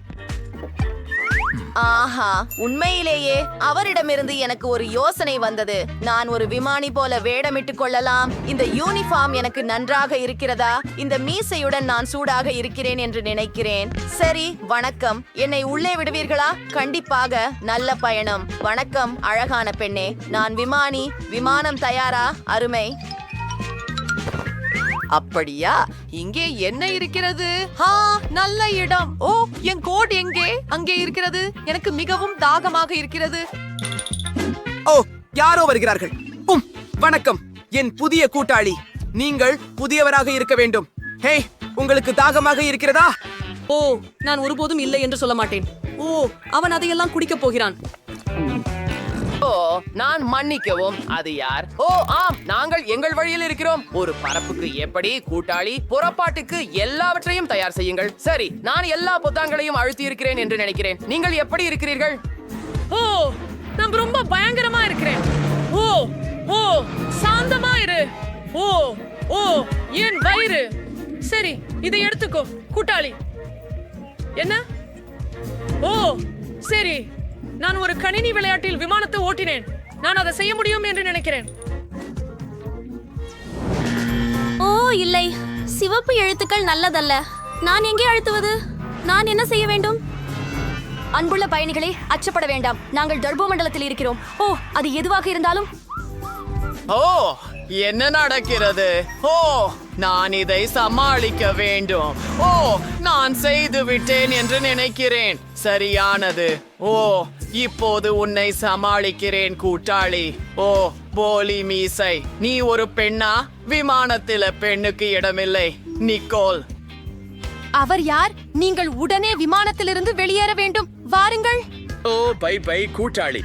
ஆஹா, உண்மையிலேயே அவரிடமிருந்து எனக்கு ஒரு யோசனை வந்தது. நான் ஒரு விமானி போல வேடமிட்டுக் கொள்ளலாம். இந்த யூனிஃபார்ம் எனக்கு நன்றாக இருக்கிறதா? இந்த மீசையுடன் நான் சூடாக இருக்கிறேன் என்று நினைக்கிறேன். சரி, வணக்கம். என்னை உள்ளே விடுவீர்களா? கண்டிப்பாக. நல்ல பயணம். வணக்கம் அழகான பெண்ணே. நான் விமானி. விமானம் தயாரா? அருமை. அப்படியா? இங்கே என்ன இருக்கிறது? நல்ல இடம். ஓ, என் கோட் எங்கே? அங்கே இருக்கிறது. எனக்கு மிகவும் தாகமாக இருக்கிறது.
ஓ, யாரோ வருகிறார்கள். வணக்கம், என் புதிய கூட்டாளி. நீங்கள் புதியவராக இருக்க வேண்டும். ஹே, உங்களுக்கு தாகமாக இருக்கிறதா?
ஓ, நான் ஒருபோதும் இல்லை என்று சொல்ல மாட்டேன். ஓ, அவன் அதையெல்லாம் குடிக்கப் போகிறான்.
ஓ, நான் மன்னிக்கவும். அது யார்? ஓ ஆம், நாங்கள் எங்கள் வழியில் இருக்கிறோம். ஒரு பரப்புக்கு எப்படி கூட்டாளி? புறப்பாட்டுக்கு எல்லாவற்றையும் தயார் செய்யுங்கள். சரி, நான் எல்லா பொத்தான்களையும் அழுத்தி இருக்கிறேன் என்று நினைக்கிறேன். நீங்கள் எப்படி இருக்கிறீர்கள்?
ஓ, நான் ரொம்ப பயங்கரமா இருக்கிறேன். ஓ ஓ
சாந்தமா இரு. ஓ ஓ என் வயிறு. சரி, இதை எடுத்துக்கோ கூட்டாளி. என்ன? ஓ சரி, நான் ஒரு கணினி விளையாட்டில் விமானத்தை ஓட்டினேன். நான் அதை செய்ய முடியும் என்று நினைக்கிறேன்.
ஓ இல்லை, சிவப்பு எழுத்துக்கள் நல்லதல்ல. நான் எங்கே அழுத்துவது? நான் என்ன செய்ய வேண்டும்?
அன்புள்ள பயணிகளே, அச்சப்பட வேண்டாம். நாங்கள் டர்போ மண்டலத்தில் இருக்கிறோம். ஓ, அது எதுவாக இருந்தாலும்.
ஓ, என்ன நடக்கிறது? ஓ, நான் இதை சமாளிக்க வேண்டும். ஓ, நான் செய்து விட்டேன் என்று நினைக்கிறேன். சரியானது. ஓ, இப்போது உன்னை சமாளிக்கிறேன் கூட்டாளி. ஓ, போலி மீசை, நீ ஒரு பெண்ணா? விமானத்தில பெண்ணுக்கு இடமில்லை. நிக்கோல்.
அவர் யார்? நீங்கள் உடனே விமானத்திலிருந்து வெளியேற வேண்டும். வாருங்கள்.
ஓ பை பை கூட்டாளி.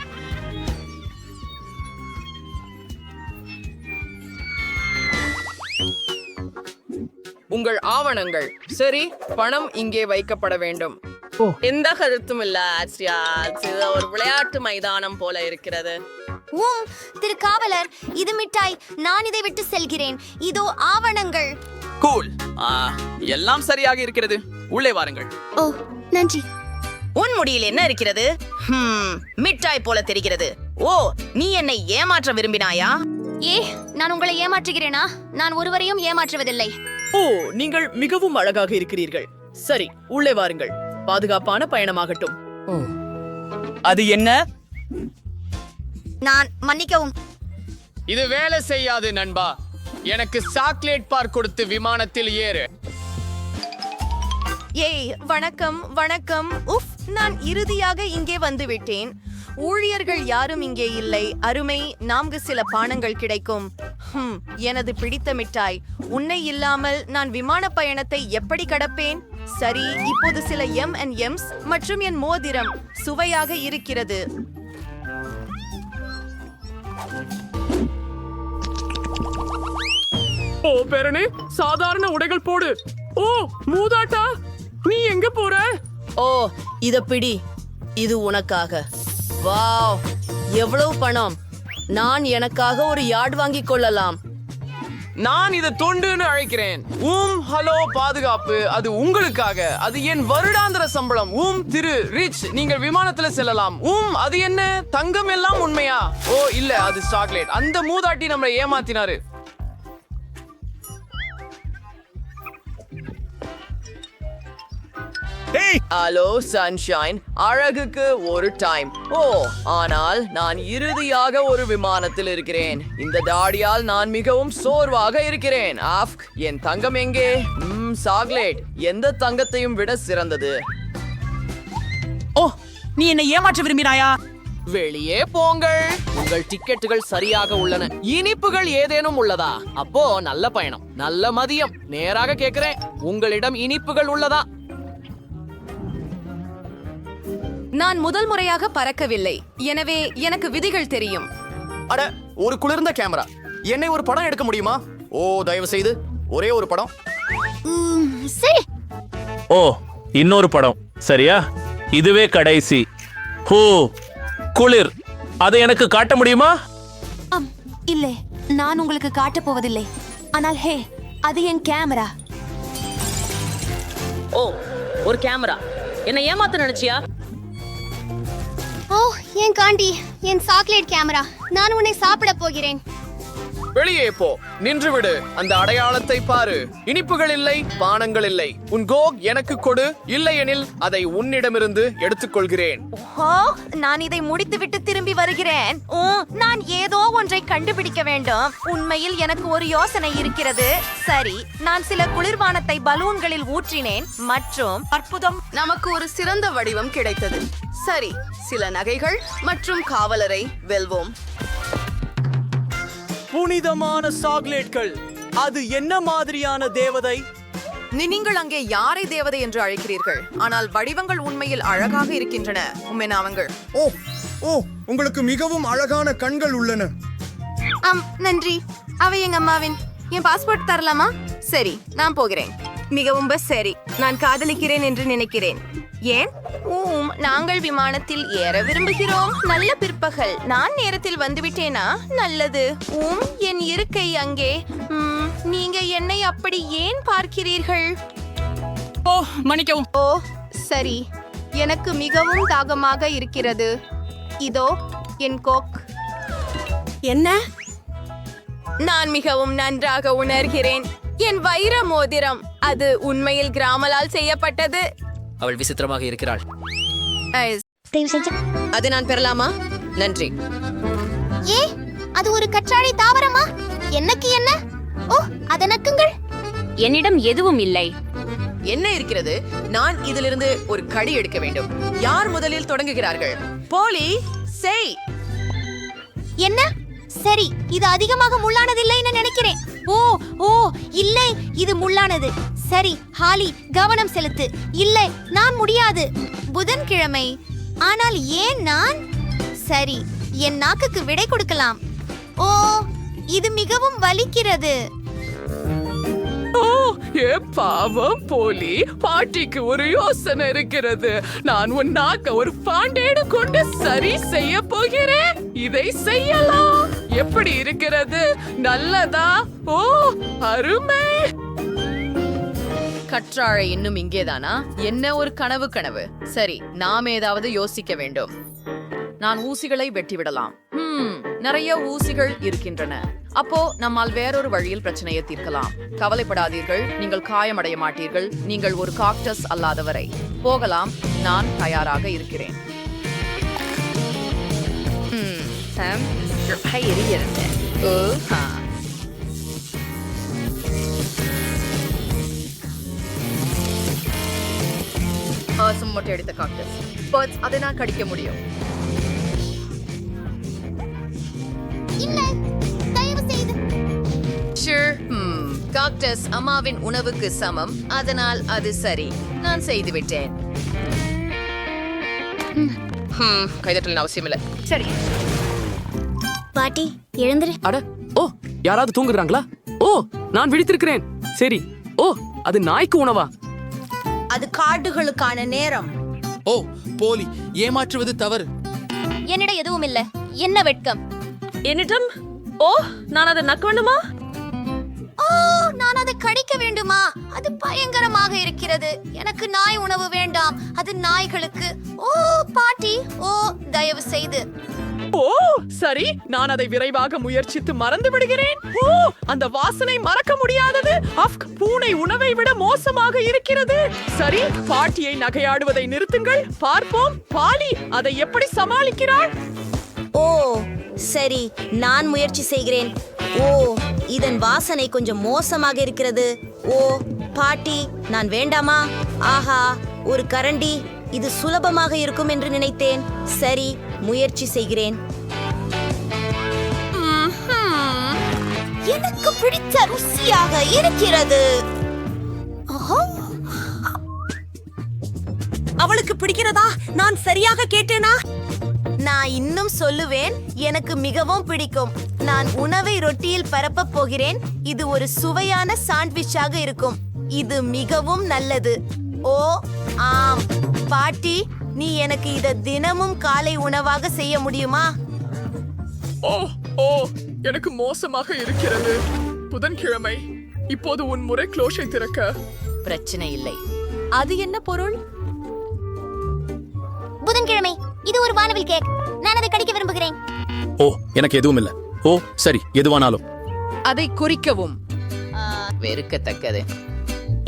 உங்கள் ஆவணங்கள். சரி, பணம் இங்கே வைக்கப்பட வேண்டும். எந்த கருத்தும் இல்ல. இது ஒரு விளையாட்டு மைதானம் போல இருக்கிறது.
திரு காவலர், இது மிட்டாய். நான் இதை விட்டு செல்கிறேன். இதோ ஆவணங்கள்.
கூல். எல்லாம் சரியாக இருக்கிறது. உள்ளே வாருங்கள்.
ஓ நன்றி.
உன் முடியில் என்ன இருக்கிறது? மிட்டாய் போல தெரிகிறது. ஓ, நீ என்னை ஏமாற்ற விரும்பினாயா?
ஏ, நான் உங்களை ஏமாற்றுகிறேனா? நான் ஒருவரையும் ஏமாற்றுவதில்லை.
ஓ, நீங்கள் மிகவும் அழகாக இருக்கிறீர்கள். சரி, உள்ளே வாருங்கள். பாதுகாப்பான பயணமாகட்டும்.
அது என்ன?
நான் மன்னிக்கவும்.
இது வேலை செய்யாது நண்பா. எனக்கு சாக்லேட் பார் கொடுத்து விமானத்தில் ஏறு.
ஏய், வணக்கம் வணக்கம். உஃப், நான் இறுதியாக இங்கே வந்து விட்டேன். ஊழியர்கள் யாரும் இங்கே இல்லை. அருமை, நான்கு சில பானங்கள் கிடைக்கும். எனது பிடித்த மிட்டாய். உன்னை இல்லாமல் நான் விமான பயணத்தை எப்படி கடப்பேன்? சரி, இப்போது சில M&M's மற்றும் என் மோதிரம். சுவையாக இருக்கிறது.
ஓ பேரனே, சாதாரண உடைகள் போடு. ஓ மூதாட்டா, நீ எங்க போற?
ஓ, இத பிடி. இது உனக்காக. வாவ், எவ்வளவு பணம்! நான் எனக்காக ஒரு யார்ட் வாங்கிக் கொள்ளலாம்.
நான் இதை தொண்டுன்னு அழைக்கிறேன். ஹலோ பாதுகாப்பு, அது உங்களுக்காக. அது என் வருடாந்திர சம்பளம். திரு ரிச், நீங்கள் விமானத்துல செல்லலாம். அது என்ன? தங்கம் எல்லாம் உண்மையா? ஓ இல்ல, அது சாக்லேட். அந்த மூதாட்டி நம்மளை ஏமாத்தினாரு. ஹலோ சன்ஷைன், அழகுக்கு ஒரு டைம். ஓ, ஆனால் நான் இறுதியாக ஒரு விமானத்தில் இருக்கிறேன். இந்த தாடியால் நான் மிகவும் சோர்வாக இருக்கிறேன். என் தங்கம் எங்கே? சாக்லேட் எந்த தங்கத்தையும் விட சிறந்தது.
ஓ, நீ என்னை ஏமாற்ற விரும்பினாயா?
வெளியே போங்கள். உங்கள் டிக்கெட்டுகள் சரியாக உள்ளன. இனிப்புகள் ஏதேனும் உள்ளதா? அப்போ நல்ல பயணம், நல்ல மதியம். நேராக கேட்கிறேன், உங்களிடம் இனிப்புகள் உள்ளதா?
நான் முதல் முறையாக பறக்கவில்லை, எனவே எனக்கு விதிகள் தெரியும்.
அட, ஒரு குளிர்ந்த கேமரா. என்னை ஒரு படம் எடுக்க முடியுமா? ஓ, தயவு செய்து ஒரே ஒரு படம்.
சரி.
ஓ, இன்னொரு படம். சரியா? இதுவே கடைசி. ஹோ, குளிர். அதை எனக்கு காட்ட முடியுமா?
இல்லை, நான் உங்களுக்கு காட்டப் போவதில்லை. ஆனால் ஹே, அது என் கேமரா.
ஓ, ஒரு கேமரா. என்னை ஏமாத்த நினைச்சியா?
ஓ, என் காண்டி, என் சாக்லேட் கேமரா. நான் உன்னை சாப்பிட போகிறேன்.
வெளியே போ, நின்று விடு. அந்த அடையாளத்தை பாரு. இனிப்புகள் இல்லை, பானங்கள் இல்லை. உன் கோக் எனக்கு கொடு. இல்லையெனில் அதை உன்னிடமிருந்து எடுத்துக்கொள்கிறேன்.
ஓ, நான் இதை முடித்துவிட்டு திரும்பி வருகிறேன். நான் ஏதோ ஒன்றை கண்டுபிடிக்க வேண்டும். உண்மையில் எனக்கு ஒரு யோசனை இருக்கிறது. சரி, நான் சில குளிர்பானத்தை பலூன்களில் ஊற்றினேன் மற்றும் அற்புதம், நமக்கு ஒரு சிறந்த வடிவம் கிடைத்தது. சரி, சில நகைகள் மற்றும் காவலரை வெல்வோம்.
புனிதமான சாக்லேட்கள். அது என்ன மாதிரியான தேவதை?
நீங்கள் அங்கே யாரை தேவதை என்று அழைக்கிறீர்கள்? ஆனால் வடிவங்கள் உண்மையில் அழகாக இருக்கின்றன. உண்மையாவங்கள்.
ஓ ஓ உங்களுக்கு மிகவும் அழகான கண்கள் உள்ளன.
நன்றி. அவை எங்க அம்மாவின். என் பாஸ்போர்ட் தரலாமா? சரி, நான் போகிறேன். மிகவும் சரி, நான் காதலிக்கிறேன் என்று நினைக்கிறேன். ஏன் நாங்கள் விமானத்தில் ஏற விரும்புகிறோம். நல்ல பிற்பகல். நான் நேரத்தில் வந்துவிட்டேனா? நல்லது. என் இருக்கை அங்கே. நீங்க என்னை அப்படி ஏன் பார்க்கிறீர்கள்?
ஓ மன்னிக்கவும்.
ஓ சரி, எனக்கு மிகவும் தாகமாக இருக்கிறது. இதோ என் கோக். என்ன? நான் மிகவும் நன்றாக உணர்கிறேன். என் வைர மோதிரம், அது உண்மையில் கிராமலால் செய்யப்பட்டது.
அவள் விசித்திரமாக இருக்கிறாள்.
அது நான் பெறலாமா? நன்றி.
ஏ, அது ஒரு கற்றாழை தாவரமா? என்னக்கு என்ன? ஓ, அதனக்குங்கள்.
என்னிடம் எதுவும் இல்லை.
என்ன இருக்கிறது? நான் இதிலிருந்து ஒரு கடி எடுக்க வேண்டும். யார் முதலில் தொடங்குகிறார்கள்? போலி, செய்.
என்ன? சரி, இது அதிகமாக முள்ளானதில்லைன்னு நினைக்கிறேன். ஓ ஓ இல்லை, இது முள்ளானது. சரி ஹாலி, கவனம் செலுத்து. இல்லை, நான் முடியாது. புதன்கிழமை. ஆனால் ஏன் நான்? சரி, என் நாக்குக்கு விடை கொடுக்கலாம். ஓ, இது மிகவும் வலிக்கிறது.
ஏ பாவம் போலி, பாட்டிக்கு ஒரு யோசனை இருக்கிறது. நான் உன் நாக்க ஒரு பாண்டேடு கொண்டு சரி செய்ய போகிறேன். இதை செய்யலாம். எப்படி இருக்கிறது? நல்லதா? ஓ அருமை.
கற்றாழை இன்னும் இங்கேதானா? என்ன ஒரு கனவு. சரி, நாம் ஏதாவது யோசிக்க வேண்டும். நான் ஊசிகளை வெட்டிவிடலாம். நிறைய ஊசிகள் இருக்கின்றன. அப்போ நம்மால் வேறொரு வழியில் பிரச்சனையை தீர்க்கலாம். கவலைப்படாதீர்கள், நீங்கள் காயமடைய மாட்டீர்கள். நீங்கள் ஒரு காக்டஸ் அல்லாதவரை. போகலாம், நான் தயாராக இருக்கிறேன். மொட்டை அடித்த காக்டஸ். பர்ட்ஸ், அதை நான் கடிக்க முடியும்.
இல்லை, தயவு செய்து.
காக்டஸ் அம்மாவின் உணவுக்கு சமம், அதனால் அது சரி. நான் செய்துவிட்டேன். கைதட்டல் அவசியம் இல்லை. சரி.
பாட்டி, எழுந்திரு.
அட, ஓ யாராவது தூங்குறாங்களா? ஓ, நான் விழித்திருக்கிறேன். சரி. ஓ, அது நாய்க்கு உணவா?
அது கார்டுகளுக்கான நேரம்.
ஓ போலி, ஏமாற்றுவது தவறு.
என்னிடம் எதுவும் இல்ல. என்ன வெட்கம்.
என்னிடம்? ஓ, நான் அதை நக்க வேண்டுமா?
ஓ, நான் அதை கடிக்க வேண்டுமா? அது பயங்கரமாக இருக்கிறது. எனக்கு நாய் உணவு வேண்டாம். அது நாய்களுக்கு. ஓ பாட்டி, ஓ தயவு செய்து.
ஓ சரி, நான் அதை விரைவாக முயற்சித்து மறந்து விடுகிறேன். ஓ, அந்த வாசனை மறக்க முடியாதது. பூனை உணவை விட மோசமாக இருக்கிறது. சரி, பாட்டியை நகையாடுவதை நிறுத்துங்கள். பார்ப்போம் பாலி அதை எப்படி சமாளிக்கிறாள்.
ஓ சரி, நான் முயற்சி செய்கிறேன். ஓ, இதன் வாசனை கொஞ்சம் மோசமாக இருக்கிறது. ஓ பாட்டி, நான் வேண்டாமா? ஆஹா, ஒரு கரண்டி. இது சுலபமாக இருக்கும் என்று நினைத்தேன். சரி, முயற்சி செய்கிறேன். எனக்கு பிடித்த ருசியாக இருக்கிறது.
அவளுக்கு பிடிக்கிறதா? நான் சரியாக கேட்டேனா? நான் இன்னும் சொல்லுவேன், எனக்கு மிகவும் பிடிக்கும். நான் உணவை ரொட்டியில் பரப்ப போகிறேன். இது ஒரு சுவையான சாண்ட்விச்சாக இருக்கும். இது மிகவும் நல்லது. ஓ ஆம் பாட்டி, நீ எனக்கு இதை தினமும் காலை உணவாக செய்ய முடியுமா?
ஓ ஓ எனக்கு மோசமாக இருக்கிறது. புதன்கிழமை. இப்போது உன் முறை க்ளோஷை திறக்க.
பிரச்சனை இல்லை. அது என்ன பொருள்?
புதன்கிழமை. இது ஒரு வானவில் கேக். நான் அதை கடிக்க விரும்புகிறேன்.
ஓ, எனக்கு எதுவும் இல்ல. ஓ சரி, எதுவானாலும்.
அதை குறிக்கவும். வெறுக்கத்தக்கது.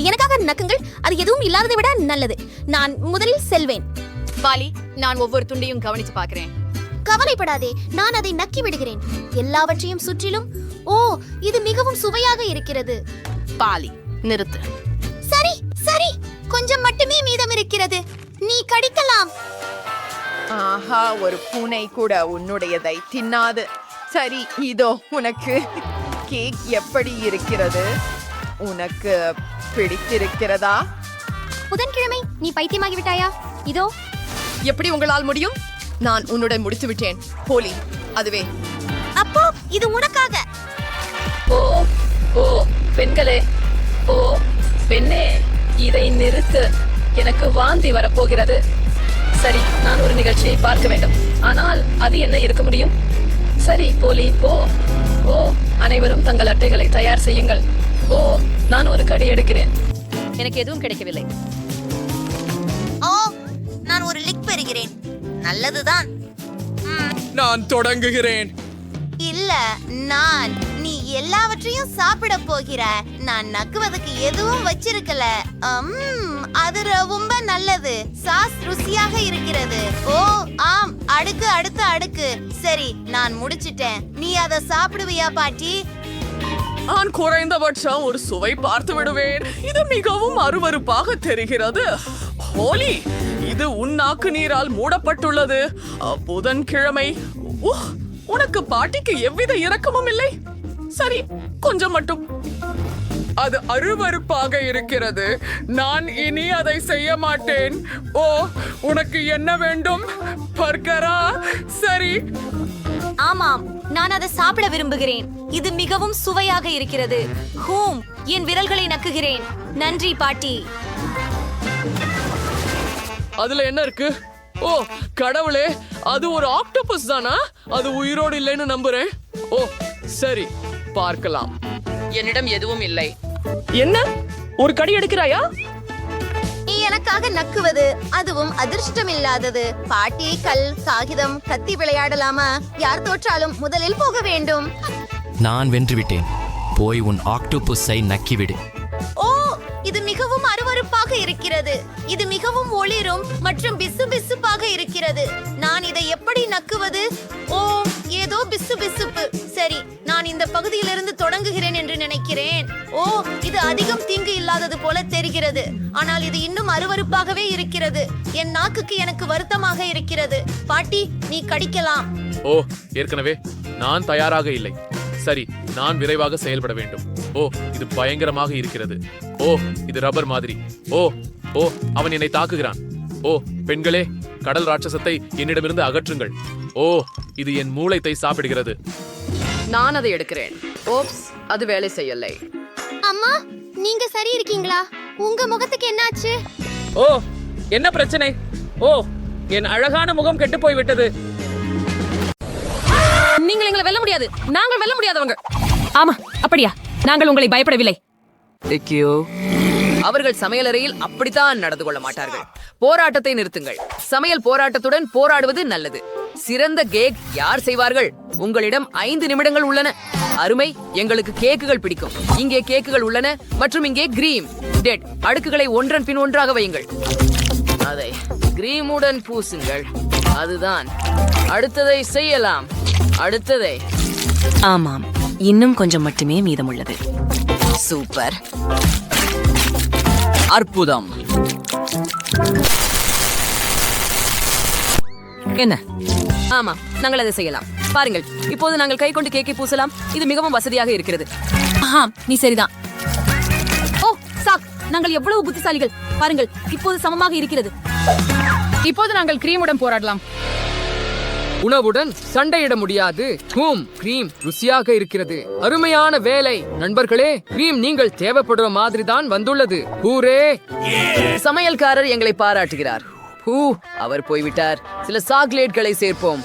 எனக்காக நக்குங்கள். அது எதுவும் இல்லாததை விட நல்லது. நான் முதலில் செல்வேன்.
பாலி, நான் ஒவ்வொரு துண்டையும் கவனிச்சு பார்க்கிறேன்.
கவலைப்படாதே, நான் அதை நக்கி விடுகிறேன். எல்லாவற்றையும் சுற்றிலும். ஓ, இது மிகவும் சுவையாக இருக்கிறது.
பாலி, நிறுத்து.
சரி சரி, கொஞ்சம் மட்டுமே மீதம் இருக்கிறது. நீ கடிக்கலாம்.
ஆஹா, ஒரு பூனை கூட உன்னுடையதை தின்னாது. சரி, இதோ உனக்கு கேக். எப்படி இருக்கிறது? உனக்கு பிடித்திருக்கிறதா?
புதன்கிழமை, நீ பைத்தியமாகி விட்டாயா? இதோ.
எப்படி உங்களால் முடியும்? நான் உன்னுடன் முடித்து விட்டேன். போலி, அதுவே.
அப்போ இது உனக்காக.
ஓ ஓ பெண்களே, ஓ பெண்ணே, இதை நிறுத்து. எனக்கு வாந்தி வரப்போகிறது. சரி, நான் ஒரு நிகழ்ச்சியை பார்க்க வேண்டும். ஆனால் அது என்ன இருக்க முடியும்? சரி, போலி போ. ஓ, அனைவரும் தங்கள் அட்டைகளை தயார் செய்யுங்கள். ஓ, நான் ஒரு கடி எடுக்கிறேன்.
எனக்கு எதுவும் கிடைக்கவில்லை.
ஓ, நான் ஒரு லிக் பெறுகிறேன். நல்லதுதான்.
நான் தொடங்குகிறேன்.
இல்ல, நீ எல்லாவற்றையும் சாப்பிட போகிற. நான் நக்குவதற்கு எதுவும் வச்சிருக்கல. அது ரொம்ப நல்லது. சாஸ் ருசியாக இருக்கிறது. ஓ ஆம், அடுக்கு அடுத்த அடுக்கு. சரி, நான் முடிச்சிட்டேன். நீ அதை சாப்பிடுவியா பாட்டி?
நான் குறைந்தபட்சம் ஒரு சுவை பார்த்து விடுவேன். இது மிகவும் அருவருப்பாக தெரிகிறது. ஹோலி, இது உன் நாக்கு நீரால் மூடப்பட்டுள்ளது. புதன்கிழமை. உனக்கு பாட்டிக்கு எவ்வித இரக்கமும் இல்லை. சரி, கொஞ்சம் மட்டும். அது அருவருப்பாக இருக்கிறது. நான் இனி அதை செய்ய மாட்டேன். ஓ, உனக்கு என்ன வேண்டும்? பர்கரா? சரி.
ஆமாம், நான் அதை சாப்பிட விரும்புகிறேன். இது மிகவும் சுவையாக இருக்கிறது. என் விரல்களை நக்குகிறேன். நன்றி பாட்டி.
அதுல என்ன இருக்கு? ஓ கடவுளே, அது ஒரு ஆக்டோபஸ் தானா? அது உயிரோடு இல்லைன்னு நம்புறேன். ஓ சரி, பார்க்கலாம்.
என்னிடம் எதுவும் இல்லை.
என்ன, ஒரு கடி எடுக்கிறாயா?
எனக்காக நக்குவது, அதுவும் அதிர்ஷ்டம் இல்லாதது. பாட்டி, கல், காகிதம், கத்தி விளையாடலாமா? யார் தோற்றாலும் முதலில் போக வேண்டும்.
நான் வென்றுவிட்டேன். போய் உன் ஆக்டோபஸை நக்கிவிடு.
ஓ, இது மிகவும் அருவருப்பாக இருக்கிறது. இது மிகவும் ஒளிரும் மற்றும் பிசுபிசுப்பாக இருக்கிறது. நான் இதை எப்படி நக்குவது? ஓ, ஏதோ பிசுபிசுப்பு. சரி, நான் இந்த பகுதியிலிருந்து தொடங்குகிறேன் என்று நினைக்கிறேன். ஓ, இது அதிகம் தீங்கு இல்லாதது போல தெரிகிறது. ஆனால் இது இன்னும் அருவருப்பாகவே இருக்கிறது. என் நாக்குக்கு எனக்கு வருத்தமாக இருக்கிறது. பாட்டி, நீ கடிக்கலாம்.
ஓ, ஏற்கனவே நான் தயாராக இல்லை. சரி, நான் விரைவாக செயல்பட வேண்டும். ஓ, இது பயங்கரமாக இருக்கிறது. ஓ, இது ரப்பர் மாதிரி. ஓ ஓ அவன் என்னை தாக்குகிறான். ஓ பெண்களே, கடல் ராட்சசத்தை என்னிடமிருந்து அகற்றுங்கள். ஓ, இது என் மூளைத்தை சாப்பிடுகிறது.
நான் அதை எடுக்கிறேன். ஓப்ஸ், அது வேலை செய்யலை.
அம்மா, நீங்க சரி இருக்கீங்களா? உங்க முகத்துக்கு என்னாச்சு?
ஓ, என்ன பிரச்சனை? ஓ, என் அழகான முகம் கெட்டு போய் விட்டது.
நீங்கள் எங்களை வெல்ல முடியாது. நாங்கள் வெல்ல முடியாதவங்க. ஆமா, அப்படியா? நாங்கள் உங்களை பயப்படவில்லை.
அவர்கள் சமையலறையில் அப்படித்தான் நடந்து கொள்ள மாட்டார்கள். போராட்டத்தை நிறுத்துங்கள். சமையல் போராட்டத்துடன் போராடுவது நல்லது. சிறந்த கேக் யார் செய்வார்கள்? உங்களிடம் 5 நிமிடங்கள் உள்ளன. அருமை, எங்களுக்கு கேக்குகள் பிடிக்கும். இங்கே கேக்குகள் உள்ளன மற்றும் இங்கே கிரீம் டெட் அடுக்குகளை ஒன்றன் பின் ஒன்றாக வையுங்கள். அதை கிரீமுடன் பூசுங்கள். அதுதான். அடுத்ததை செய்யலாம். அடுத்ததை.
ஆமாம், இன்னும் கொஞ்சம் மட்டுமே மீதமுள்ளது.
சூப்பர், அற்புதம்.
என்ன? ஆமா, நாங்கள் அதை செய்யலாம். பாருங்கள், இப்போது நாங்கள் கை கொண்டு கேக்கை பூசலாம். இது மிகவும் வசதியாக இருக்கிறது. நீ சரிதான். ஓ சாக், நாங்கள் எவ்வளவு புத்திசாலிகள். பாருங்கள், இப்போது சமமாக இருக்கிறது. இப்போது நாங்கள் கிரீமுடன் போராடலாம்.
உணவுடன் சண்டையிட முடியாது. கிரீம் ருசியாக இருக்கிறது. அருமையான வேலை நண்பர்களே. கிரீம் நீங்கள் தேவைப்படுற மாதிரி தான் வந்துள்ளது. ஹூரே! சமையல்காரர் எங்களை பாராட்டுகிறார். அவர் போய்விட்டார். சில சாக்லேட்களை சேர்ப்போம்.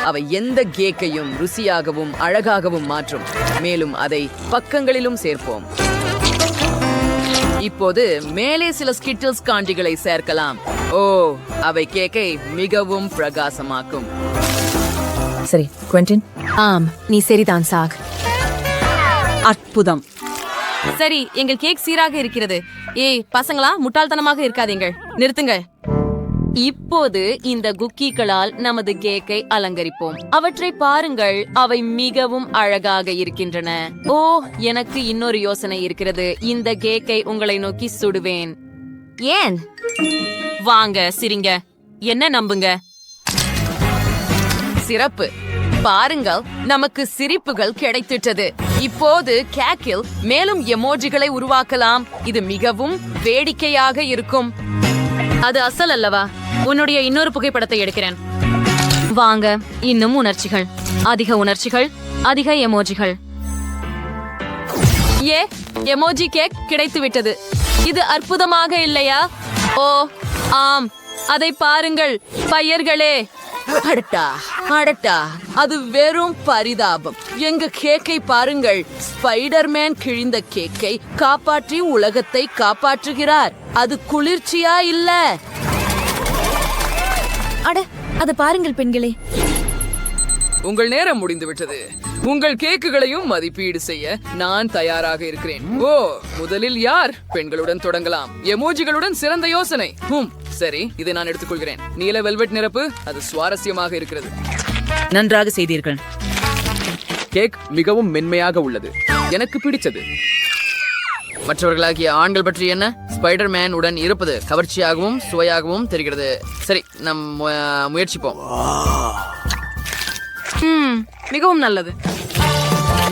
அவை எந்த கேக்கையும் ருசியாகவும் அழகாகவும் மாற்றும். மேலும் அதை பக்கங்களிலும் சேர்ப்போம். இப்போது மேலே சில ஸ்கிட்டில்ஸ் காண்டிகளை சேர்க்கலாம். ஓ, அவை கேக்கை மிகவும் பிரகாசமாக்கும்.
சரி, குவென்டின். நீ சரிதான் சாக். அற்புதம். சரி, எங்கள் கேக் சீராக இருக்கிறது. ஏய் பசங்களா, முட்டாள்தனமாக இருக்காதீங்கள். நிறுத்துங்கள். இப்போது இந்த குக்கீகளால் நமது கேக்கை அலங்கரிப்போம். அவற்றை பாருங்கள், அவை மிகவும் அழகாக இருக்கின்றன. ஓ, எனக்கு இன்னொரு யோசனை இருக்கிறது. இந்த கேக்கை உங்களை நோக்கி சுடுவேன். ஏன்? வாங்க சிரிங்க. என்ன நம்புங்க. சிறப்பு. பாருங்கள், நமக்கு சிரிப்புகள் கிடைத்துட்டது. இப்போது கேக்கில் மேலும் எமோஜிகளை உருவாக்கலாம். இது மிகவும் வேடிக்கையாக இருக்கும். அது அசல் அல்லவா? உன்னுடைய இன்னொரு புகைப்படத்தை எடுக்கிறேன். வாங்க, இன்னும் உணர்ச்சிகள். அதிக உணர்ச்சிகள், அதிக எமோஜிகள். எமோஜி கேக் கிடைத்து விட்டது. இது அற்புதமாக இல்லையா?
ஓ ஆம், அதை பாருங்கள் பையர்களே.
அடட்டா அடட்டா, அது வெறும் பரிதாபம். எங்க கேக்கை பாருங்கள். ஸ்பைடர்மேன் கிழிந்த கேக்கை காப்பாற்றி உலகத்தை காப்பாற்றுகிறார். அது குளிர்ச்சியா இல்ல?
அட அது பாருங்கள் பெண்களே.
உங்கள் நேரம் முடிந்து விட்டது. உங்கள் கேக்குகளையும் மதிப்பீடு செய்ய நான் தயாராக இருக்கிறேன். ஓ, முதலில் யார்? பெண்களுடன் தொடங்கலாம். எமோஜிகளுடன் சிறந்த யோசனை. சரி, இதை நான் எடுத்துக்கொள்கிறேன். நீல வெல்வெட் நிரப்பு, அது சுவாரஸ்யமாக இருக்கிறது.
நன்றாக செய்தீர்கள்.
கேக் மிகவும் மென்மையாக உள்ளது, எனக்கு பிடிச்சது. மற்றவர்களாகிய ஆண்கள் பற்றி என்ன? ஸ்பைடர்மேன் உடன் இருப்பது கவர்ச்சியாகவும் சுவையாகவும் தெரிகிறது. சரி, நம் முயற்சிப்போம்.
மிகவும் நல்லது.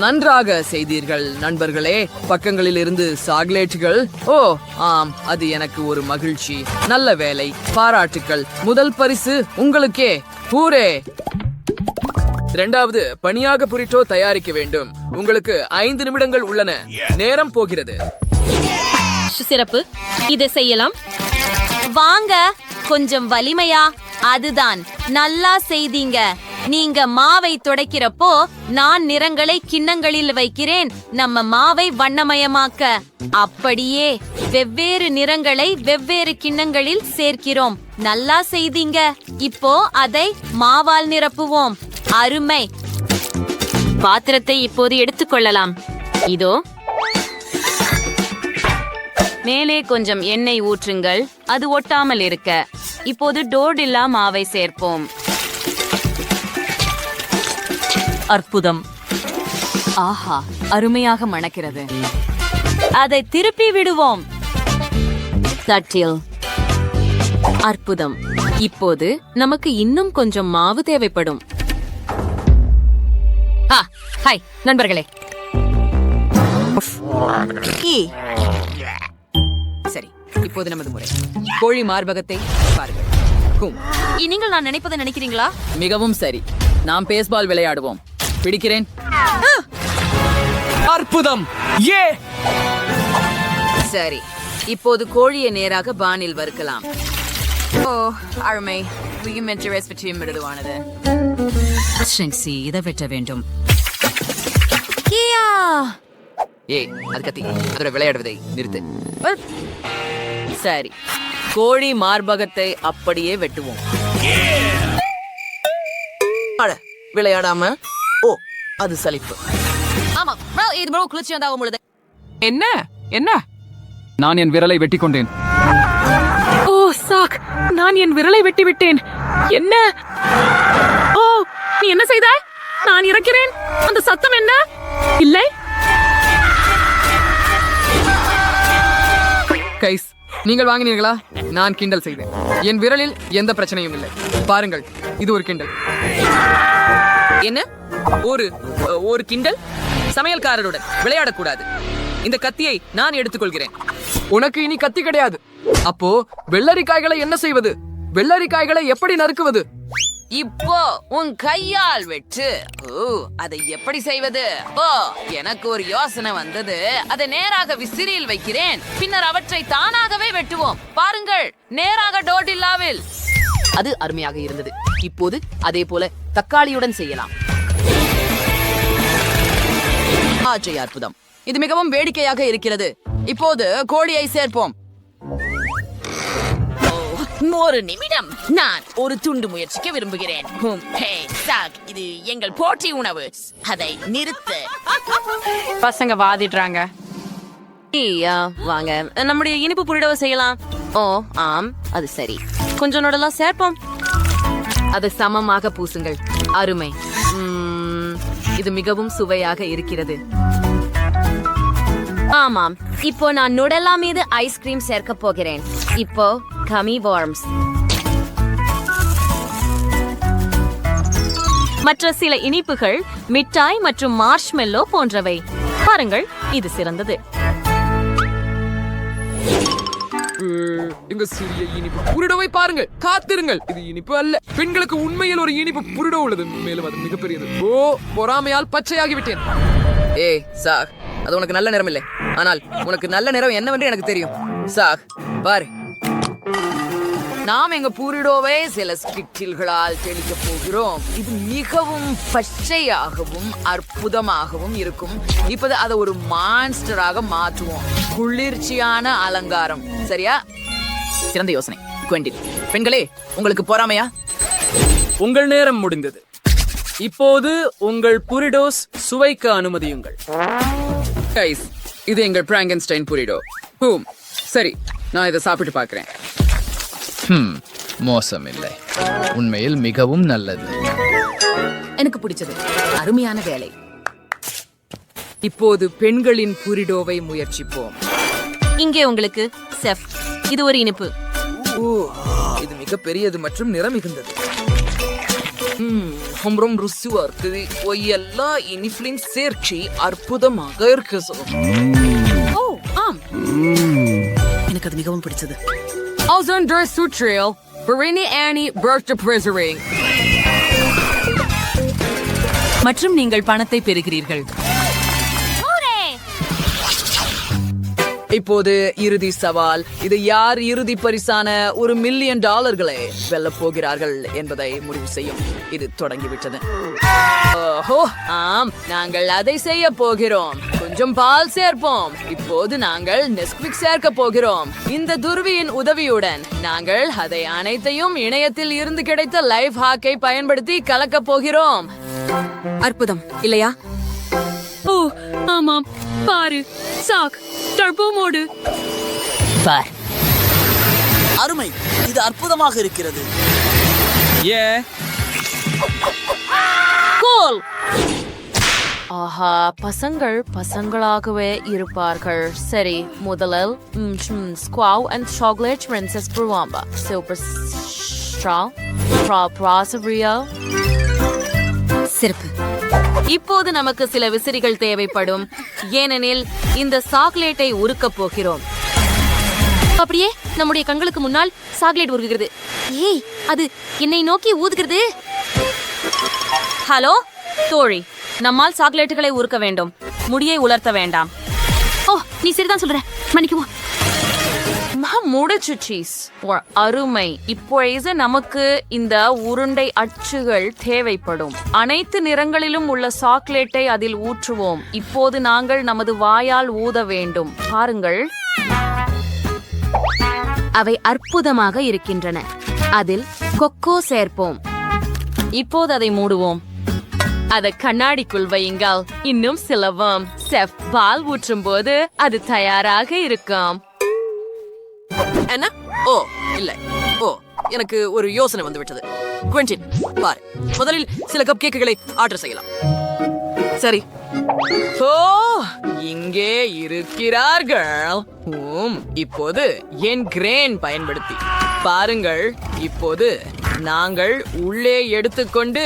நன்றாக செய்தீர்கள் நண்பர்களே. பக்கங்களில் இருந்து சாக்லேட்டுகள். ஓ ஆம், அது எனக்கு ஒரு மகிழ்ச்சி. நல்ல வேலை, பாராட்டுக்கள். முதல் பரிசு உங்களுக்கே. ஹூரே! இரண்டாவது, பனியாக புரிட்டோ தயாரிக்க வேண்டும். உங்களுக்கு 5 நிமிடங்கள் உள்ளன. நேரம் போகிறது.
சிறப்பு, இதை செய்யலாம். வாங்க, கொஞ்சம் வலிமையா. அதுதான், நல்லா செய்தீங்க. நீங்க மாவை துடைக்கிறப்போ நான் நிறங்களை கிண்ணங்களில் வைக்கிறேன், நம்ம மாவை வண்ணமயமாக்க. அப்படியே வெவ்வேறு நிறங்களை வெவ்வேறு கிண்ணங்களில் சேர்க்கிறோம். நல்லா செய்தீங்க. இப்போ அதை மாவால் நிரப்புவோம். அருமை. பாத்திரத்தை இப்போது எடுத்துக்கொள்ளலாம். இதோ, மேலே கொஞ்சம் எண்ணெய் ஊற்றுங்கள், அது ஒட்டாமல் இருக்க. இப்போது டோர்டில்லா மாவை சேர்ப்போம்.
அற்புதம். ஆஹா, அருமையாக மணக்கிறது. அதை திருப்பி விடுவோம். தட்டில். அற்புதம். இப்போது நமக்கு இன்னும் கொஞ்சம் மாவு தேவைப்படும். ஹாய் நண்பர்களே.
சரி, இப்போது நமது முறை. கோழி மார்பகத்தை பாருங்கள்.
நீங்கள் நான் நினைப்பதை நினைக்கிறீங்களா?
மிகவும் சரி. நாம் பேஸ்பால் விளையாடுவோம். பிடிக்கிறேன்.
அற்புதம். ஏ
சரி, இப்போது கோழியை நேராக பானில் வறுக்கலாம். ஓ அருமை. மிருதுவானது.
இதை வெட்ட வேண்டும்.
ஏய், அது கத்தி. அதோட விளையாடுவதை நிறுத்து.
சரி, கோழி மார்பகத்தை அப்படியே வெட்டுவோம். விளையாடாம. ஓ, அது சலிப்பு.
ஆமா, இது ரொம்ப குளிர்ச்சியாக உள்ளது.
என்ன என்ன? நான் என் விரலை வெட்டி கொண்டேன்.
ஓ சாக், நான் என் விரலை வெட்டி விட்டேன். என்ன? ஓ, நீ என்ன செய்தாய்? நான் இறக்கிறேன். அந்த சத்தம் என்ன? இல்லை.
கைஸ், நீங்கள் வாங்கினீர்களா? நான் கிண்டல் செய்தேன். என் விரலில் எந்த பிரச்சனையும் இல்லை. பாருங்கள், இது ஒரு கிண்டல்.
என்ன? ஒரு கிண்டல்? சமையல்காரருடன் விளையாடக்கூடாது. இந்த கத்தியை நான் எடுத்துக்கொள்கிறேன்.
உனக்கு இனி கத்தி கிடையாது. அப்போ வெள்ளரிக்காய்களை என்ன செய்வது? வெள்ளரிக்காய்களை எப்படி நறுக்குவது?
இப்போ உன் கையால் வெட்டு. அதை எப்படி செய்வது? ஓ, எனக்கு ஒரு யோசனை வந்தது. அதை நேராக விசிறியில் வைக்கிறேன், பின்னர் அவற்றை தானாகவே வெட்டுவோம். பாருங்கள், நேராக டோர்டில்லாவில்.
அது அருமையாக இருந்தது. இப்போது அதே போல தக்காளியுடன் செய்யலாம்.
அற்புதம். இது மிகவும் வேடிக்கையாக இருக்கிறது. இப்போது கோழியை சேர்ப்போம். ஒரு நிமிடம், நான் ஒரு துண்டு முயற்சிக்க விரும்புகிறேன். இது எங்கள் போட்டி உணவு. அதை நிறுத்து.
பசங்க வாதிடுறாங்க. வாங்க, நம்முடைய இனிப்பு புரிடவை செய்யலாம். ஓ ஆம், அது சரி. கொஞ்சம் நொடலாம் சேர்ப்போம். அதை சமமாக பூசுங்கள். அருமை. இது மிகவும் சுவையாக இருக்கிறது.
ஆமாம், இப்போ நான் நுடலா மீது ஐஸ்கிரீம் சேர்க்க போகிறேன். இப்போ கமி வார்ம்ஸ். மற்ற சில இனிப்புகள் மிட்டாய் மற்றும் மார்ஷ்மெல்லோ போன்றவை. பாருங்கள், இது சிறந்தது.
எங்க சிறிய இனிப்பு புரிடவை பாருங்கள். காத்திருங்கள், இது இனிப்பு அல்ல. பெண்களுக்கு உண்மையில் ஒரு இனிப்பு புரிட உள்ளது, மேலும் அது மிகப்பெரியது. ஓ, பொறாமையால் பச்சையாகி விட்டேன். ஏய் சாக், அது உனக்கு நல்ல நிறம் இல்லை. ஆனால் உனக்கு நல்ல நிறம் என்னவென்று எனக்கு தெரியும். சாக், பாரு.
நாம் எங்க பூரிடோவை சில ஸ்கிட்டில்களால் தெளிக்க போகிறோம். இது மிகவும் பச்சையாகவும் அற்புதமாகவும் இருக்கும். இப்போது அதை ஒரு மான்ஸ்டராக மாற்றுவோம். குளிர்ச்சியான அலங்காரம். சரியா? சிறந்த யோசனை குவெண்டின். பெண்களே, உங்களுக்கு பொறாமையா?
உங்கள் நேரம் முடிந்தது. இப்போது உங்கள் புரிடோஸ் சுவைக்க அனுமதியுங்கள்.
கைஸ், இது எங்கள் பிராங்கன்ஸ்டைன் புரிடோ. சரி, நான் இதை சாப்பிட்டு பார்க்கிறேன்.
மோசம் இல்லை, உண்மையில் மிகவும் நல்லது.
எனக்கு பிடிச்சது. அருமையான வேலை. இப்போது பெண்களின் புரிடோவை முயற்சிப்போம்.
இங்கே உங்களுக்கு செஃப். இது ஒரு இனிப்பு.
இது மிக பெரியது மற்றும் நிறம் மிகுந்தது. ரொம்ப ருசியா இருக்குது. எல்லா இனிப்பின் சேர்ச்சி அற்புதமாக இருக்கு. எனக்கு அது மிகவும் பிடிச்சது.
மற்றும் நீங்கள் பணத்தை பெறுகிறீர்கள்.
இப்போது இறுதி சவால். இது யார் இறுதி பரிசான $1 மில்லியன் வெல்லப் போகிறார்கள் என்பதை முடிவு செய்யும். இது தொடங்கிவிட்டது. ஓஹோ, ஆம், நாங்கள் அதை செய்ய போகிறோம். கொஞ்சம் பால் சேர்ப்போம். இப்போது நாங்கள் நெஸ்குவிக் சேர்க்க போகிறோம். இந்த துருவியின் உதவியுடன் நாங்கள் அதை அனைத்தையும் இணையத்தில் இருந்து கிடைத்த லைஃப் ஹாக்கை பயன்படுத்தி கலக்க போகிறோம். அற்புதம் இல்லையா?
ஓ ஆமாம், பாரு, சாக் டர்போ மோடு.
பார்,
அருமை, இது அற்புதமாக இருக்கிறது.
கோல். ஆஹா, பசங்களாகவே இருப்பார்கள். சரி, முதலில் ஸ்குவாவ் அண்ட் சாக்லேட் பிரின்சஸ் ப்ரூவாம்பா சூப்பர் ஸ்ட்ரா ப்ராசரியா சிறப்பு. இப்போது நமக்கு சில விசிறிகள் தேவைப்படும், ஏனெனில் இந்த சாக்லேட்டை உருக்கப் போகிறோம். அப்படியே நம்முடைய கண்களுக்கு முன்னால் சாக்லேட் உருகுகிறது. ஏய், அது என்னை நோக்கி ஊதுகிறது. ஹலோ தோழி, நம்மால் சாக்லேட்டுகளை உருக்க வேண்டும், முடியை உலர்த்த வேண்டாம். ஓ, நீ சரிதான் சொல்ற, மன்னிக்குவோம். அருமை. இப்பொழுது நமக்கு இந்த உருண்டை அச்சுகள் தேவைப்படும். அனைத்து நிறங்களிலும் உள்ள சாக்லேட்டை அதில் ஊற்றுவோம். இப்போது நாங்கள் நமது வாயால் ஊத வேண்டும். பாருங்கள், அவை அற்புதமாக இருக்கின்றன. அதில் கொக்கோ சேர்ப்போம். இப்போது அதை மூடுவோம். அதை கண்ணாடிக்குள் வையுங்கள். இன்னும் சுலபம். செஃப் பால் ஊற்றும் போது அது தயாராக இருக்கும்.
என்ன? ஓ இல்லை. ஓ, எனக்கு ஒரு யோசனை வந்து விட்டது. குவெண்டின், பார், முதலில் சில கப் கேக்குகளை ஆர்டர் செய்யலாம். சரி. ஓ, இங்கே இருக்கிறார்கள். இப்போது என் கிரேன் பயன்படுத்தி பாருங்கள். இப்போது நாங்கள் உள்ளே எடுத்துக்கொண்டு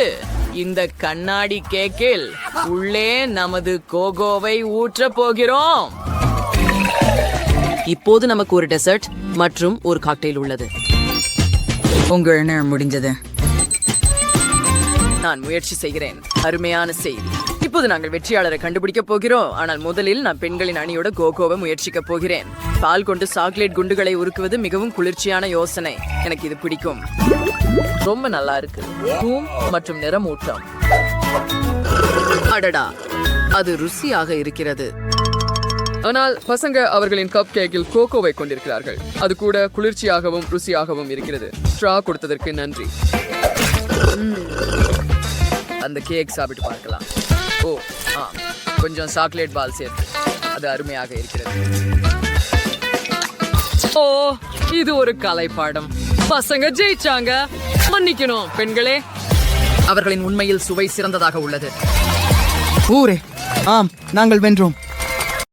இந்த கண்ணாடி கேக்கில் உள்ளே நமது கோகோவை ஊற்ற போகிறோம். இப்போது நமக்கு ஒரு டெசர்ட் மற்றும் ஒரு காக்டெயில் உள்ளது. உங்கள் நேரம் முடிஞ்சது. நான் முயற்சி செய்கிறேன். அருமையான செய்தி. இப்போது நாங்கள் வெற்றியாளரை கண்டுபிடிக்க போகிறோம். ஆனால் முதலில் நான் பெண்களின் அணியோட கோகோவை முயற்சிக்க போகிறேன். பால் கொண்டு சாக்லேட் குண்டுகளை உருக்குவது மிகவும் குளிர்ச்சியான யோசனை. எனக்கு இது பிடிக்கும். ரொம்ப நல்லா இருக்கு. மற்றும் நிறமூட்டம். அடடா, அது ருசியாக இருக்கிறது. ஆனால் பசங்க அவர்களின் கப் கேக்கில் கோகோவை கொண்டிருக்கிறார்கள். அது கூட குளிர்ச்சியாகவும் ருசியாகவும் இருக்கிறது. ஸ்ட்ரா கொடுத்ததற்கு நன்றி. அந்த கேக் சாப்பிட்டு பார்க்கலாம். ஓ கொஞ்சம் சாக்லேட் பால் சேர்த்து. அது அருமையாக இருக்கிறது. ஓ, இது ஒரு கலைப்பாடம். பசங்க ஜெயிச்சாங்க. மன்னிக்கணும் பெண்களே. அவர்களின் உண்மையில் சுவை சிறந்ததாக உள்ளது.
ஊரே, ஆம், நாங்கள் வென்றோம்.